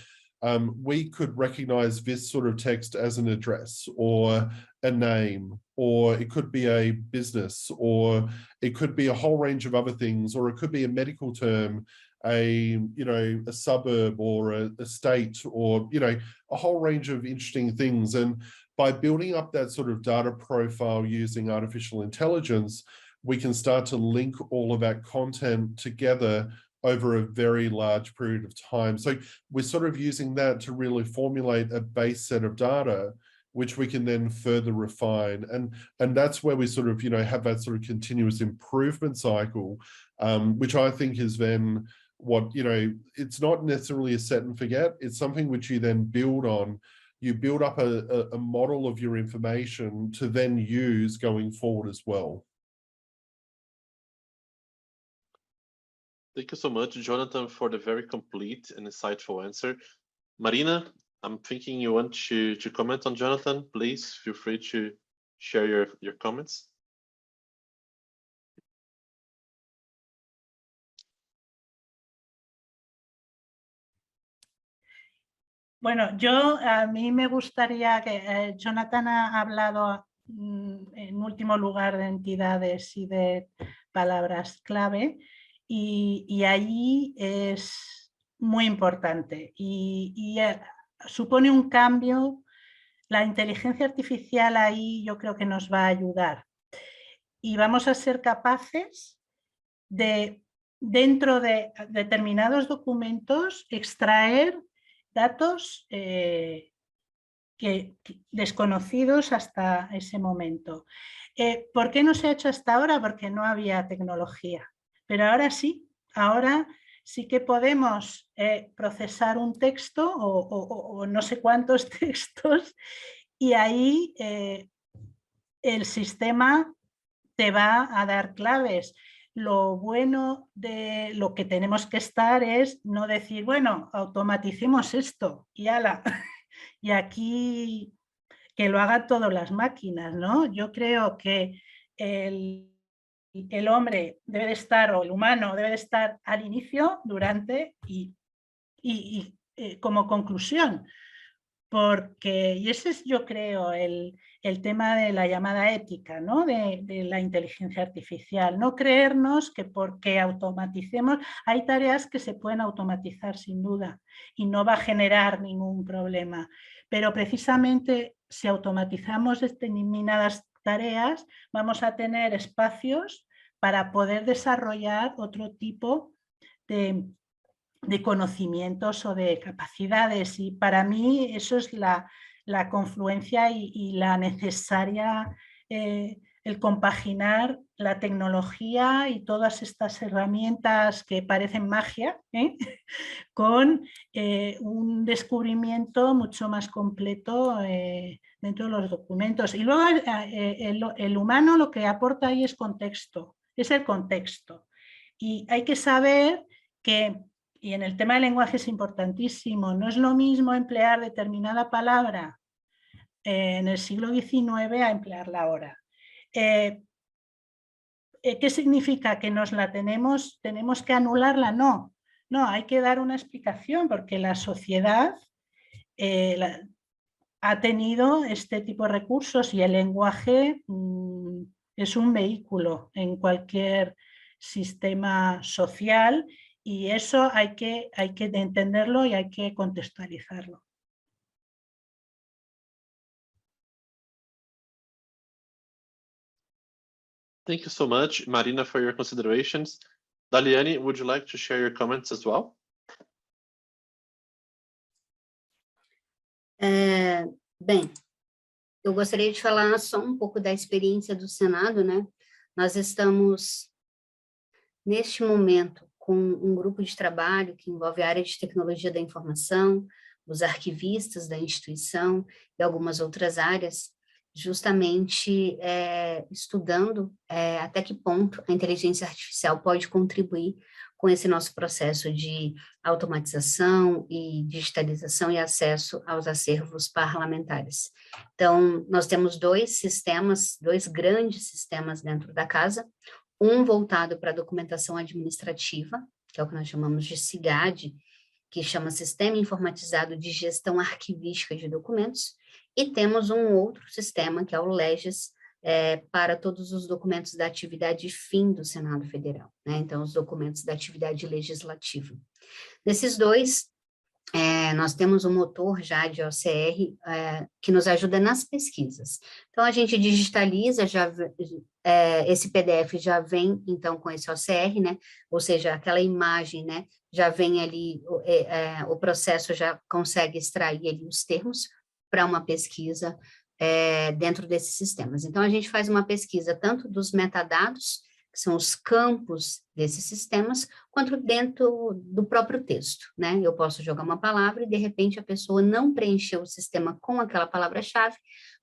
we could recognize this sort of text as an address or a name, or it could be a business, or it could be a whole range of other things, or it could be a medical term, you know, a suburb or a state, or, you know, a whole range of interesting things. And by building up that sort of data profile using artificial intelligence, we can start to link all of that content together over a very large period of time. So we're sort of using that to really formulate a base set of data, which we can then further refine. And that's where we sort of, you know, have that sort of continuous improvement cycle, which I think is then what, you know, it's not necessarily a set and forget. It's something which you then build on. You build up a model of your information to then use going forward as well. Thank you so much, Jonathan, for the very complete and insightful answer. Marina, I'm thinking you want to comment on Jonathan. Please feel free to share your comments. Bueno, a mí me gustaría que Jonathan ha hablado en último lugar de entidades y de palabras clave, y ahí es muy importante y supone un cambio. La inteligencia artificial ahí yo creo que nos va a ayudar y vamos a ser capaces de, dentro de determinados documentos, extraer datos desconocidos hasta ese momento. ¿Por qué no se ha hecho hasta ahora? Porque no había tecnología. Pero ahora sí que podemos procesar un texto o no sé cuántos textos, y ahí el sistema te va a dar claves. Lo bueno de lo que tenemos que estar es no decir, bueno, automaticemos esto y ala, y aquí que lo hagan todas las máquinas, ¿no? Yo creo que el hombre debe de estar, o el humano debe de estar al inicio, durante y como conclusión. Porque, y ese es, yo creo, el tema de la llamada ética, ¿no? de la inteligencia artificial. No creernos que porque automaticemos, hay tareas que se pueden automatizar sin duda y no va a generar ningún problema. Pero precisamente si automatizamos determinadas tareas, vamos a tener espacios para poder desarrollar otro tipo de conocimientos o de capacidades, y para mí eso es la confluencia y la necesaria, el compaginar la tecnología y todas estas herramientas que parecen magia, con un descubrimiento mucho más completo dentro de los documentos. Y luego el humano lo que aporta ahí es contexto, es el contexto. Y hay que saber que, y en el tema del lenguaje es importantísimo, no es lo mismo emplear determinada palabra en el siglo XIX a emplearla ahora. ¿Qué significa? ¿Que nos la tenemos que anularla? No, hay que dar una explicación, porque la sociedad ha tenido este tipo de recursos y el lenguaje es un vehículo en cualquier sistema social, y eso hay que entenderlo y hay que contextualizarlo. Thank you so much, Marina, for your considerations. Daliane, would you like to share your comments as well? Bem, eu gostaria de falar só um pouco da experiência do Senado, né? Nós estamos, neste momento, com um grupo de trabalho que envolve a área de tecnologia da informação, os arquivistas da instituição e algumas outras áreas, justamente estudando até que ponto a inteligência artificial pode contribuir com esse nosso processo de automatização e digitalização e acesso aos acervos parlamentares. Então, nós temos dois grandes sistemas dentro da casa, um voltado para a documentação administrativa, que é o que nós chamamos de SIGAD, que chama Sistema Informatizado de Gestão Arquivística de Documentos, e temos um outro sistema, que é o LEGIS, para todos os documentos da atividade fim do Senado Federal, né? Então, os documentos da atividade legislativa. Nesses dois, nós temos um motor já de OCR que nos ajuda nas pesquisas. Então, a gente digitaliza, esse PDF já vem, então, com esse OCR, né? Ou seja, aquela imagem, né? Já vem ali, o processo já consegue extrair ali os termos para uma pesquisa dentro desses sistemas. Então, a gente faz uma pesquisa tanto dos metadados, que são os campos desses sistemas, quanto dentro do próprio texto, né? Eu posso jogar uma palavra e, de repente, a pessoa não preencheu o sistema com aquela palavra-chave,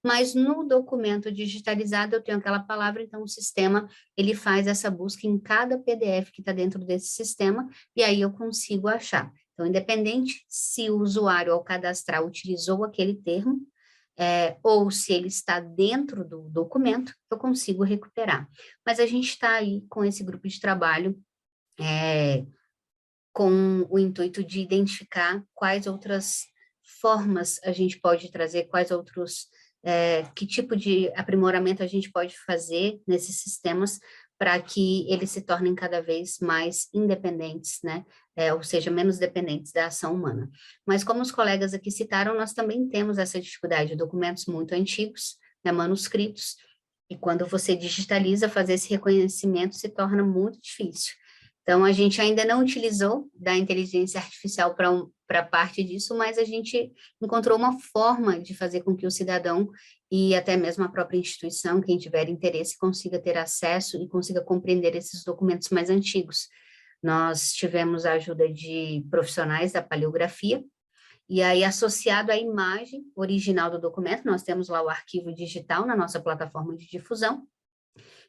mas no documento digitalizado eu tenho aquela palavra, então o sistema, ele faz essa busca em cada PDF que está dentro desse sistema, e aí eu consigo achar. Então, independente se o usuário, ao cadastrar, utilizou aquele termo, ou se ele está dentro do documento, eu consigo recuperar. Mas a gente está aí com esse grupo de trabalho com o intuito de identificar quais outras formas a gente pode trazer, quais outros, que tipo de aprimoramento a gente pode fazer nesses sistemas para que eles se tornem cada vez mais independentes, né? Ou seja, menos dependentes da ação humana. Mas como os colegas aqui citaram, nós também temos essa dificuldade de documentos muito antigos, né, manuscritos, e quando você digitaliza, fazer esse reconhecimento se torna muito difícil. Então, a gente ainda não utilizou da inteligência artificial para parte disso, mas a gente encontrou uma forma de fazer com que o cidadão e até mesmo a própria instituição, quem tiver interesse, consiga ter acesso e consiga compreender esses documentos mais antigos. Nós tivemos a ajuda de profissionais da paleografia, e aí, associado à imagem original do documento, nós temos lá o arquivo digital na nossa plataforma de difusão,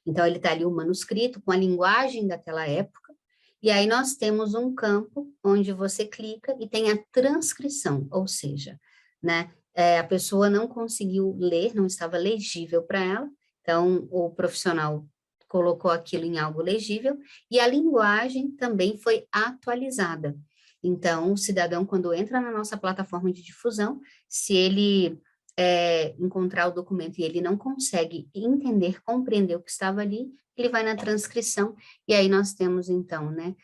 Então, ele está ali o manuscrito com a linguagem daquela época, e aí nós temos um campo onde você clica e tem a transcrição, ou seja, né, a pessoa não conseguiu ler, não estava legível para ela, então o profissional colocou aquilo em algo legível, e a linguagem também foi atualizada. Então, o cidadão, quando entra na nossa plataforma de difusão, se ele encontrar o documento e ele não consegue entender, compreender o que estava ali, ele vai na transcrição, e aí nós temos, então, né,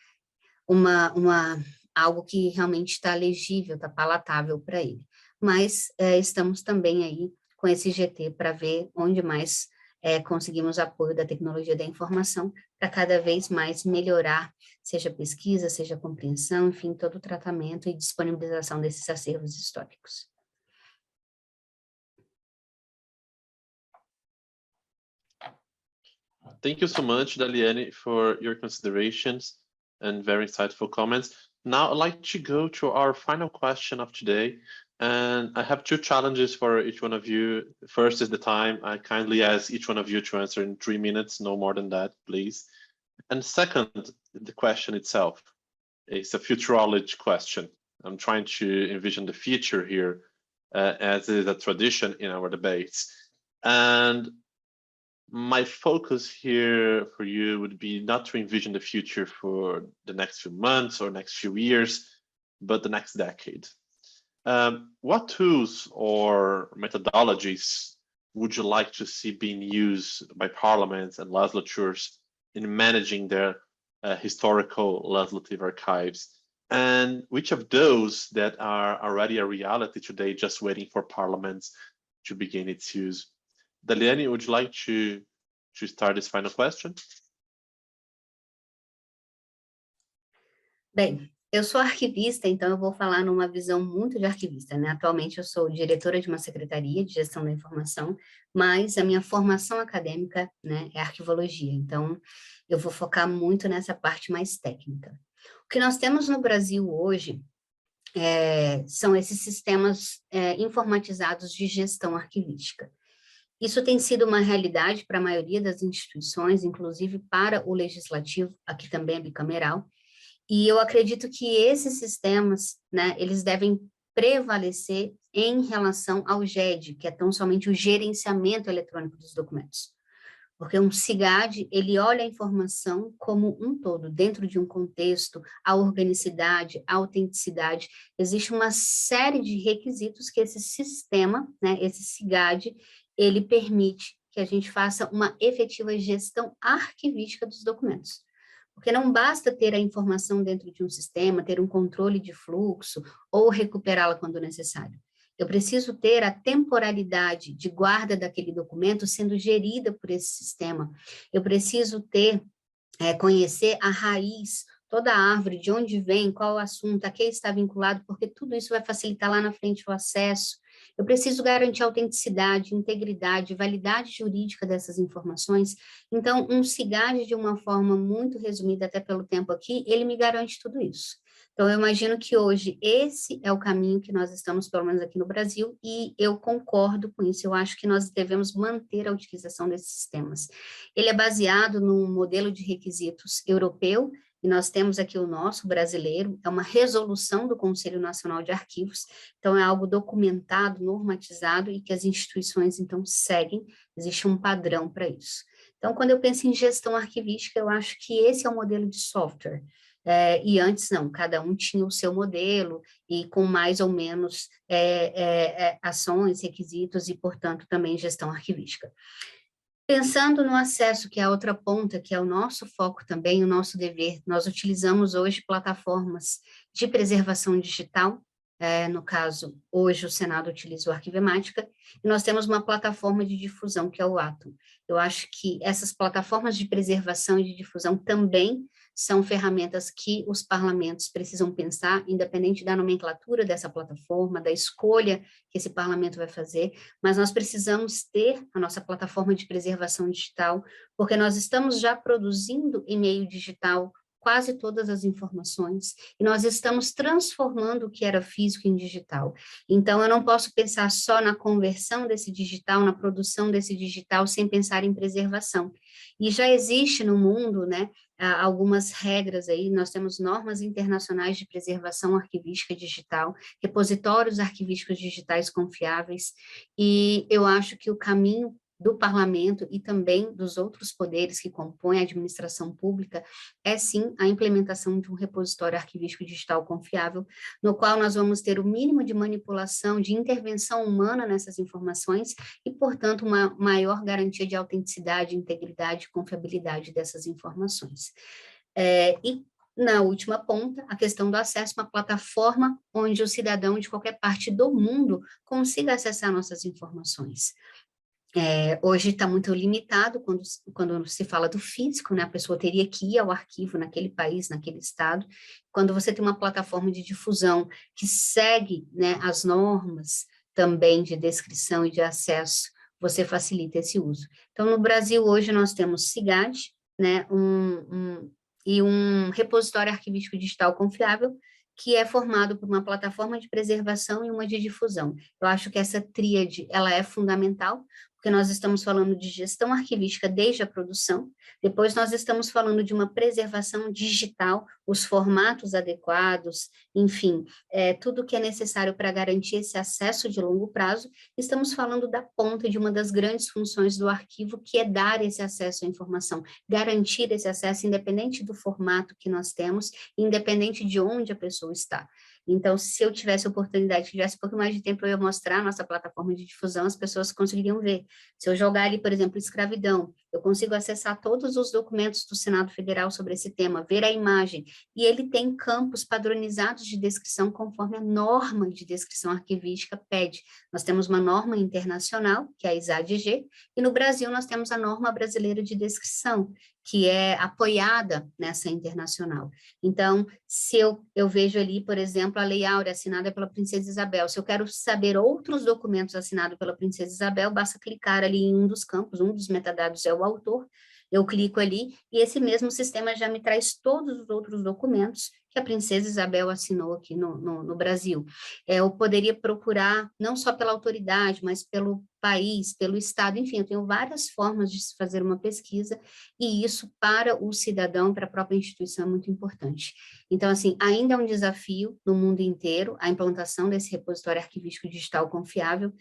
algo que realmente está legível, está palatável para ele. Mas estamos também aí com esse GT para ver onde mais conseguimos apoio da tecnologia da informação para cada vez mais melhorar, seja pesquisa, seja compreensão, enfim, todo o tratamento e disponibilização desses acervos históricos. Thank you so much, Daliane, for your considerations and very insightful comments. Now I'd like to go to our final question of today. And I have two challenges for each one of you. First is the time. I kindly ask each one of you to answer in 3 minutes, no more than that, please. And second, the question itself. It's a futurology question. I'm trying to envision the future here, as is a tradition in our debates. And my focus here for you would be not to envision the future for the next few months or next few years, but the next decade. What tools or methodologies would you like to see being used by parliaments and legislatures in managing their historical legislative archives? And which of those that are already a reality today, just waiting for parliaments to begin its use? Daliane, would you like to start this final question? Bem, eu sou arquivista, então eu vou falar numa visão muito de arquivista, né? Atualmente eu sou diretora de uma secretaria de gestão da informação, mas a minha formação acadêmica, né, é arquivologia, então eu vou focar muito nessa parte mais técnica. O que nós temos no Brasil hoje são esses sistemas informatizados de gestão arquivística. Isso tem sido uma realidade para a maioria das instituições, inclusive para o legislativo, aqui também é bicameral, e eu acredito que esses sistemas, né, eles devem prevalecer em relação ao GED, que é tão somente o gerenciamento eletrônico dos documentos. Porque um SIGAD, ele olha a informação como um todo, dentro de um contexto, a organicidade, a autenticidade. Existe uma série de requisitos que esse sistema, né, esse SIGAD, ele permite que a gente faça uma efetiva gestão arquivística dos documentos. Porque não basta ter a informação dentro de um sistema, ter um controle de fluxo ou recuperá-la quando necessário. Eu preciso ter a temporalidade de guarda daquele documento sendo gerida por esse sistema. Eu preciso conhecer a raiz, toda a árvore, de onde vem, qual o assunto, a que está vinculado, porque tudo isso vai facilitar lá na frente o acesso. Eu preciso garantir a autenticidade, integridade, validade jurídica dessas informações. Então, um SIGAD, de uma forma muito resumida, até pelo tempo aqui, ele me garante tudo isso. Então, eu imagino que hoje esse é o caminho que nós estamos, pelo menos aqui no Brasil, e eu concordo com isso. Eu acho que nós devemos manter a utilização desses sistemas. Ele é baseado num modelo de requisitos europeu, e nós temos aqui o nosso brasileiro, é uma resolução do Conselho Nacional de Arquivos, então é algo documentado, normatizado, e que as instituições, então, seguem, existe um padrão para isso. Então, quando eu penso em gestão arquivística, eu acho que esse é o modelo de software, e antes não, cada um tinha o seu modelo, e com mais ou menos ações, requisitos, e, portanto, também gestão arquivística. Pensando no acesso, que é a outra ponta, que é o nosso foco também, o nosso dever, nós utilizamos hoje plataformas de preservação digital, no caso, hoje o Senado utiliza o Arquivemática, e nós temos uma plataforma de difusão, que é o Atom. Eu acho que essas plataformas de preservação e de difusão também são ferramentas que os parlamentos precisam pensar, independente da nomenclatura dessa plataforma, da escolha que esse parlamento vai fazer, mas nós precisamos ter a nossa plataforma de preservação digital, porque nós estamos já produzindo e-mail digital quase todas as informações, e nós estamos transformando o que era físico em digital. Então, eu não posso pensar só na conversão desse digital, na produção desse digital, sem pensar em preservação. E já existe no mundo, né, algumas regras aí, nós temos normas internacionais de preservação arquivística digital, repositórios arquivísticos digitais confiáveis, e eu acho que o caminho do parlamento e também dos outros poderes que compõem a administração pública é sim a implementação de um repositório arquivístico digital confiável, no qual nós vamos ter o mínimo de manipulação, de intervenção humana nessas informações e, portanto, uma maior garantia de autenticidade, integridade e confiabilidade dessas informações. E na última ponta, a questão do acesso a uma plataforma onde o cidadão de qualquer parte do mundo consiga acessar nossas informações. Hoje está muito limitado quando se fala do físico, né? A pessoa teria que ir ao arquivo naquele país, naquele estado. Quando você tem uma plataforma de difusão que segue, né, as normas também de descrição e de acesso, você facilita esse uso. Então, no Brasil, hoje nós temos CIGAD, né, e um repositório arquivístico digital confiável, que é formado por uma plataforma de preservação e uma de difusão. Eu acho que essa tríade, ela é fundamental, porque nós estamos falando de gestão arquivística desde a produção, depois nós estamos falando de uma preservação digital, os formatos adequados, enfim, tudo que é necessário para garantir esse acesso de longo prazo, estamos falando da ponta de uma das grandes funções do arquivo, que é dar esse acesso à informação, garantir esse acesso independente do formato que nós temos, independente de onde a pessoa está. Então, se eu tivesse oportunidade, tivesse um pouco mais de tempo, eu ia mostrar a nossa plataforma de difusão, as pessoas conseguiriam ver. Se eu jogar ali, por exemplo, escravidão, eu consigo acessar todos os documentos do Senado Federal sobre esse tema, ver a imagem, e ele tem campos padronizados de descrição conforme a norma de descrição arquivística pede. Nós temos uma norma internacional, que é a ISADG, e no Brasil nós temos a norma brasileira de descrição, que é apoiada nessa internacional. Então, se eu vejo ali, por exemplo, a Lei Áurea assinada pela Princesa Isabel, se eu quero saber outros documentos assinados pela Princesa Isabel, basta clicar ali em um dos campos, um dos metadados é o autor, eu clico ali e esse mesmo sistema já me traz todos os outros documentos que a Princesa Isabel assinou aqui no Brasil. Eu poderia procurar não só pela autoridade, mas pelo país, pelo estado, enfim, eu tenho várias formas de se fazer uma pesquisa e isso para o cidadão, para a própria instituição é muito importante. Então, assim, ainda é um desafio no mundo inteiro a implantação desse repositório arquivístico digital confiável,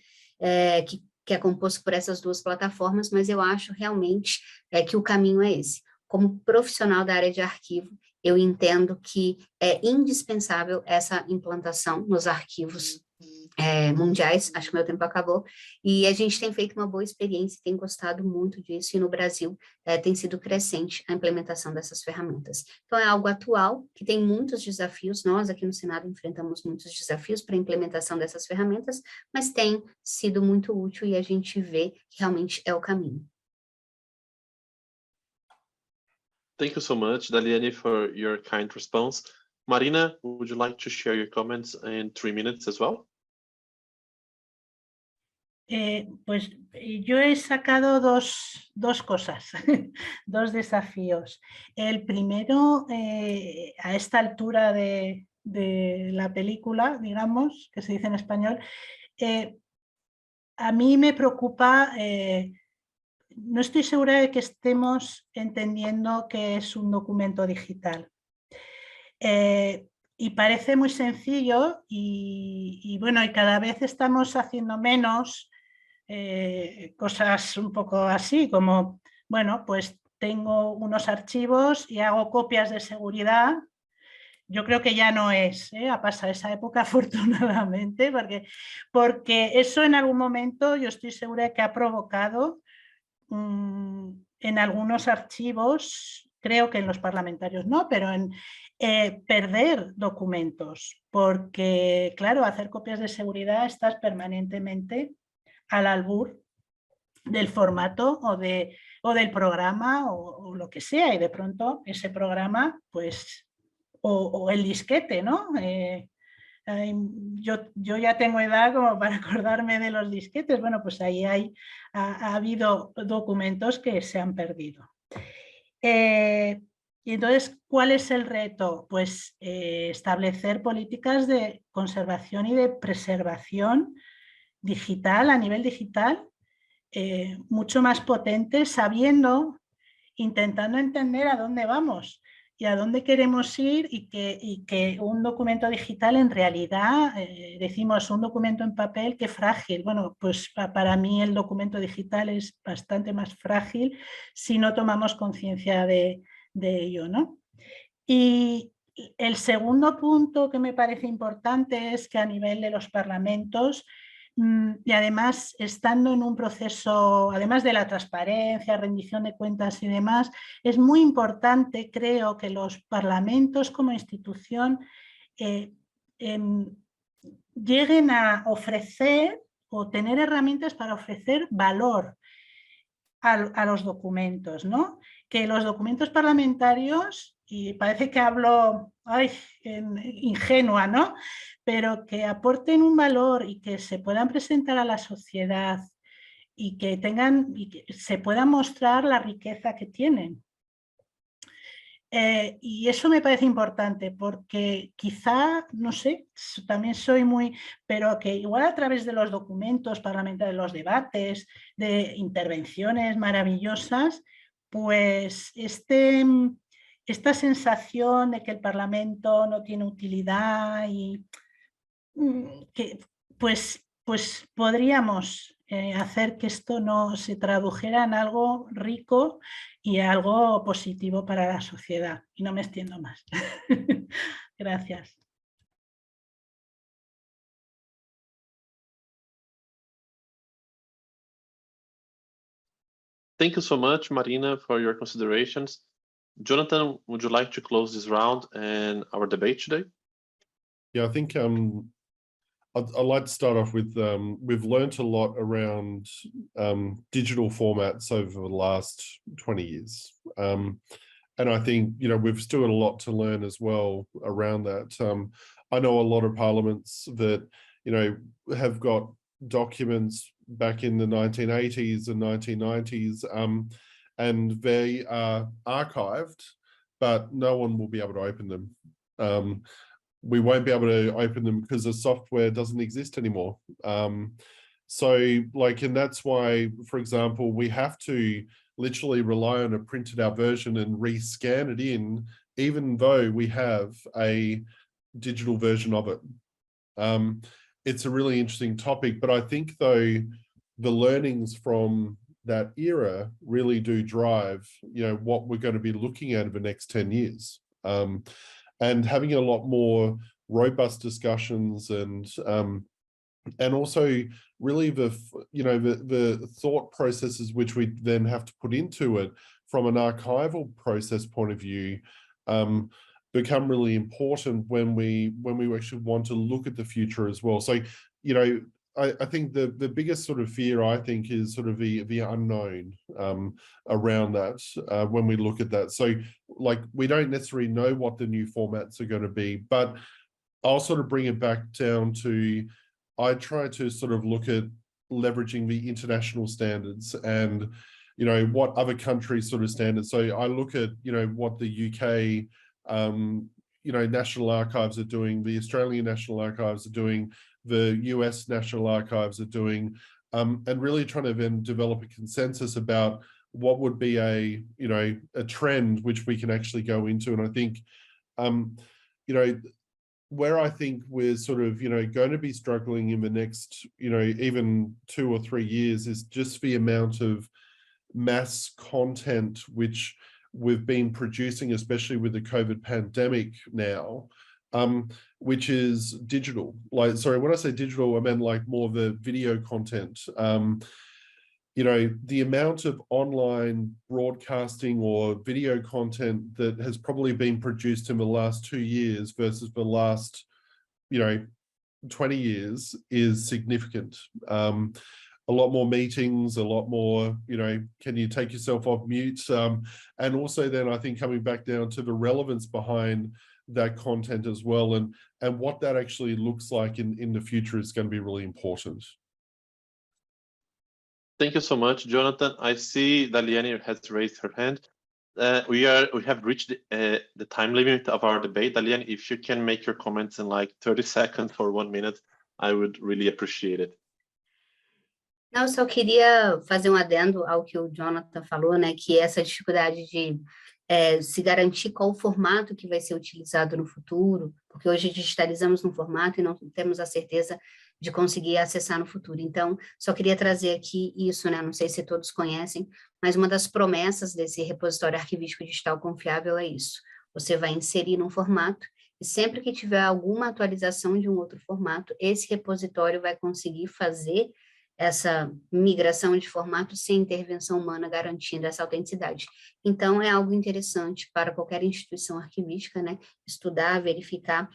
que é composto por essas duas plataformas, mas eu acho realmente que o caminho é esse. Como profissional da área de arquivo, eu entendo que é indispensável essa implantação nos arquivos mundiais, acho que meu tempo acabou, e a gente tem feito uma boa experiência, tem gostado muito disso, e no Brasil tem sido crescente a implementação dessas ferramentas. Então é algo atual, que tem muitos desafios, nós aqui no Senado enfrentamos muitos desafios para a implementação dessas ferramentas, mas tem sido muito útil e a gente vê que realmente é o caminho. Thank you so much, Daliane, for your kind response. Marina, would you like to share your comments in 3 minutes as well? Pues yo he sacado dos cosas, dos desafíos. El primero, a esta altura de la película, digamos, que se dice en español, a mí me preocupa, no estoy segura de que estemos entendiendo qué es un documento digital. Y parece muy sencillo y bueno, y cada vez estamos haciendo menos cosas un poco así, como, bueno, pues tengo unos archivos y hago copias de seguridad. Yo creo que ya no es, ha pasado esa época afortunadamente, porque eso en algún momento yo estoy segura de que ha provocado en algunos archivos, creo que en los parlamentarios no, pero en perder documentos, porque claro, hacer copias de seguridad estás permanentemente al albur del formato o del programa o lo que sea, y de pronto ese programa, pues, o el disquete, ¿no? Yo ya tengo edad como para acordarme de los disquetes, bueno, pues ahí ha habido documentos que se han perdido. Y entonces, ¿cuál es el reto? Pues establecer políticas de conservación y de preservación digital, a nivel digital, mucho más potentes, sabiendo, intentando entender a dónde vamos y a dónde queremos ir, y que un documento digital en realidad, decimos un documento en papel, qué frágil. Bueno, pues para mí el documento digital es bastante más frágil si no tomamos conciencia de ello, ¿no? Y el segundo punto que me parece importante es que a nivel de los parlamentos, y además estando en un proceso, además de la transparencia, rendición de cuentas y demás, es muy importante, creo, que los parlamentos como institución lleguen a ofrecer o tener herramientas para ofrecer valor a los documentos, ¿no? Que los documentos parlamentarios, y parece que hablo ingenua, ¿no? Pero que aporten un valor y que se puedan presentar a la sociedad y que tengan, y que se pueda mostrar la riqueza que tienen. Y eso me parece importante, porque quizá, no sé, también soy muy, pero que igual a través de los documentos parlamentarios, los debates, de intervenciones maravillosas, pues esta sensación de que el Parlamento no tiene utilidad y que pues podríamos hacer que esto no se tradujera en algo rico y algo positivo para la sociedad. Y no me extiendo más. Gracias. Thank you so much, Marina, for your considerations. Jonathan, would you like to close this round and our debate today? Yeah, I think I'd like to start off with, we've learned a lot around digital formats over the last 20 years. And I think, you know, we've still got a lot to learn as well around that. I know a lot of parliaments that, you know, have got documents back in the 1980s and 1990s, and they are archived, but no one will be able to open them. We won't be able to open them because the software doesn't exist anymore. So like, and that's why, for example, we have to literally rely on a printed out version and rescan it in, even though we have a digital version of it. It's a really interesting topic, but I think though the learnings from that era really do drive, you know, what we're going to be looking at over the next 10 years. And having a lot more robust discussions and also really the thought processes which we then have to put into it from an archival process point of view become really important when we actually want to look at the future as well. So, you know, I think the biggest sort of fear, I think, is sort of the unknown around that when we look at that. So like, we don't necessarily know what the new formats are going to be, but I'll sort of bring it back down to, I try to sort of look at leveraging the international standards and, you know, what other countries sort of standards. So I look at, you know, what the UK, you know, National Archives are doing, the Australian National Archives are doing, the US National Archives are doing, and really trying to then develop a consensus about what would be a, you know, a trend which we can actually go into. And I think, you know, where I think we're sort of, you know, going to be struggling in the next, you know, even 2 or 3 years is just the amount of mass content which we've been producing, especially with the COVID pandemic now, which is digital. Like, sorry, when I say digital, I mean like more of the video content. You know, the amount of online broadcasting or video content that has probably been produced in the last 2 years versus the last, you know, 20 years is significant. A lot more meetings, a lot more, you know, can you take yourself off mute? And also then I think coming back down to the relevance behind that content as well, and what that actually looks like in the future is going to be really important. Thank you so much, Jonathan. I see Daliane has raised her hand. We have reached the time limit of our debate. Daliane, if you can make your comments in like 30 seconds or 1 minute, I would really appreciate it. Não, eu só queria fazer um adendo ao que o Jonathan falou, né, que essa dificuldade de se garantir qual o formato que vai ser utilizado no futuro, porque hoje digitalizamos num formato e não temos a certeza de conseguir acessar no futuro. Então, só queria trazer aqui isso, né, não sei se todos conhecem, mas uma das promessas desse repositório arquivístico digital confiável é isso. Você vai inserir num formato e sempre que tiver alguma atualização de um outro formato, esse repositório vai conseguir fazer essa migração de formato sem intervenção humana, garantindo essa autenticidade. Então, é algo interessante para qualquer instituição arquivística, né, estudar, verificar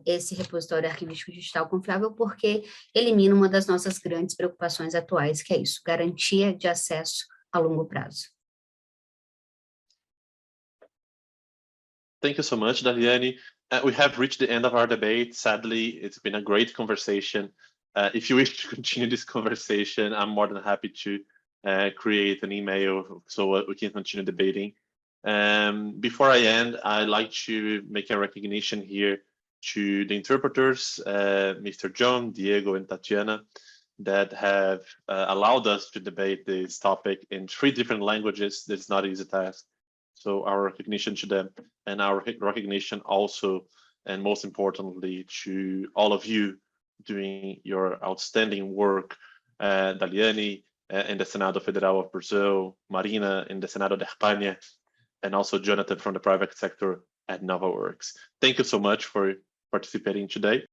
esse repositório arquivístico digital confiável, porque elimina uma das nossas grandes preocupações atuais, que é isso, garantia de acesso a longo prazo. Thank you so much, Daliane. We have reached the end of our debate. Sadly, it's been a great conversation. If you wish to continue this conversation, I'm more than happy to create an email so we can continue debating. Before I end, I'd like to make a recognition here to the interpreters, Mr. John, Diego, and Tatiana, that have allowed us to debate this topic in 3 different languages. That's not an easy task. So our recognition to them, and our recognition also, and most importantly, to all of you doing your outstanding work, Daliane in the Senado Federal of Brazil, Marina in the Senado de España, and also Jonathan from the private sector at NovaWorks. Thank you so much for participating today.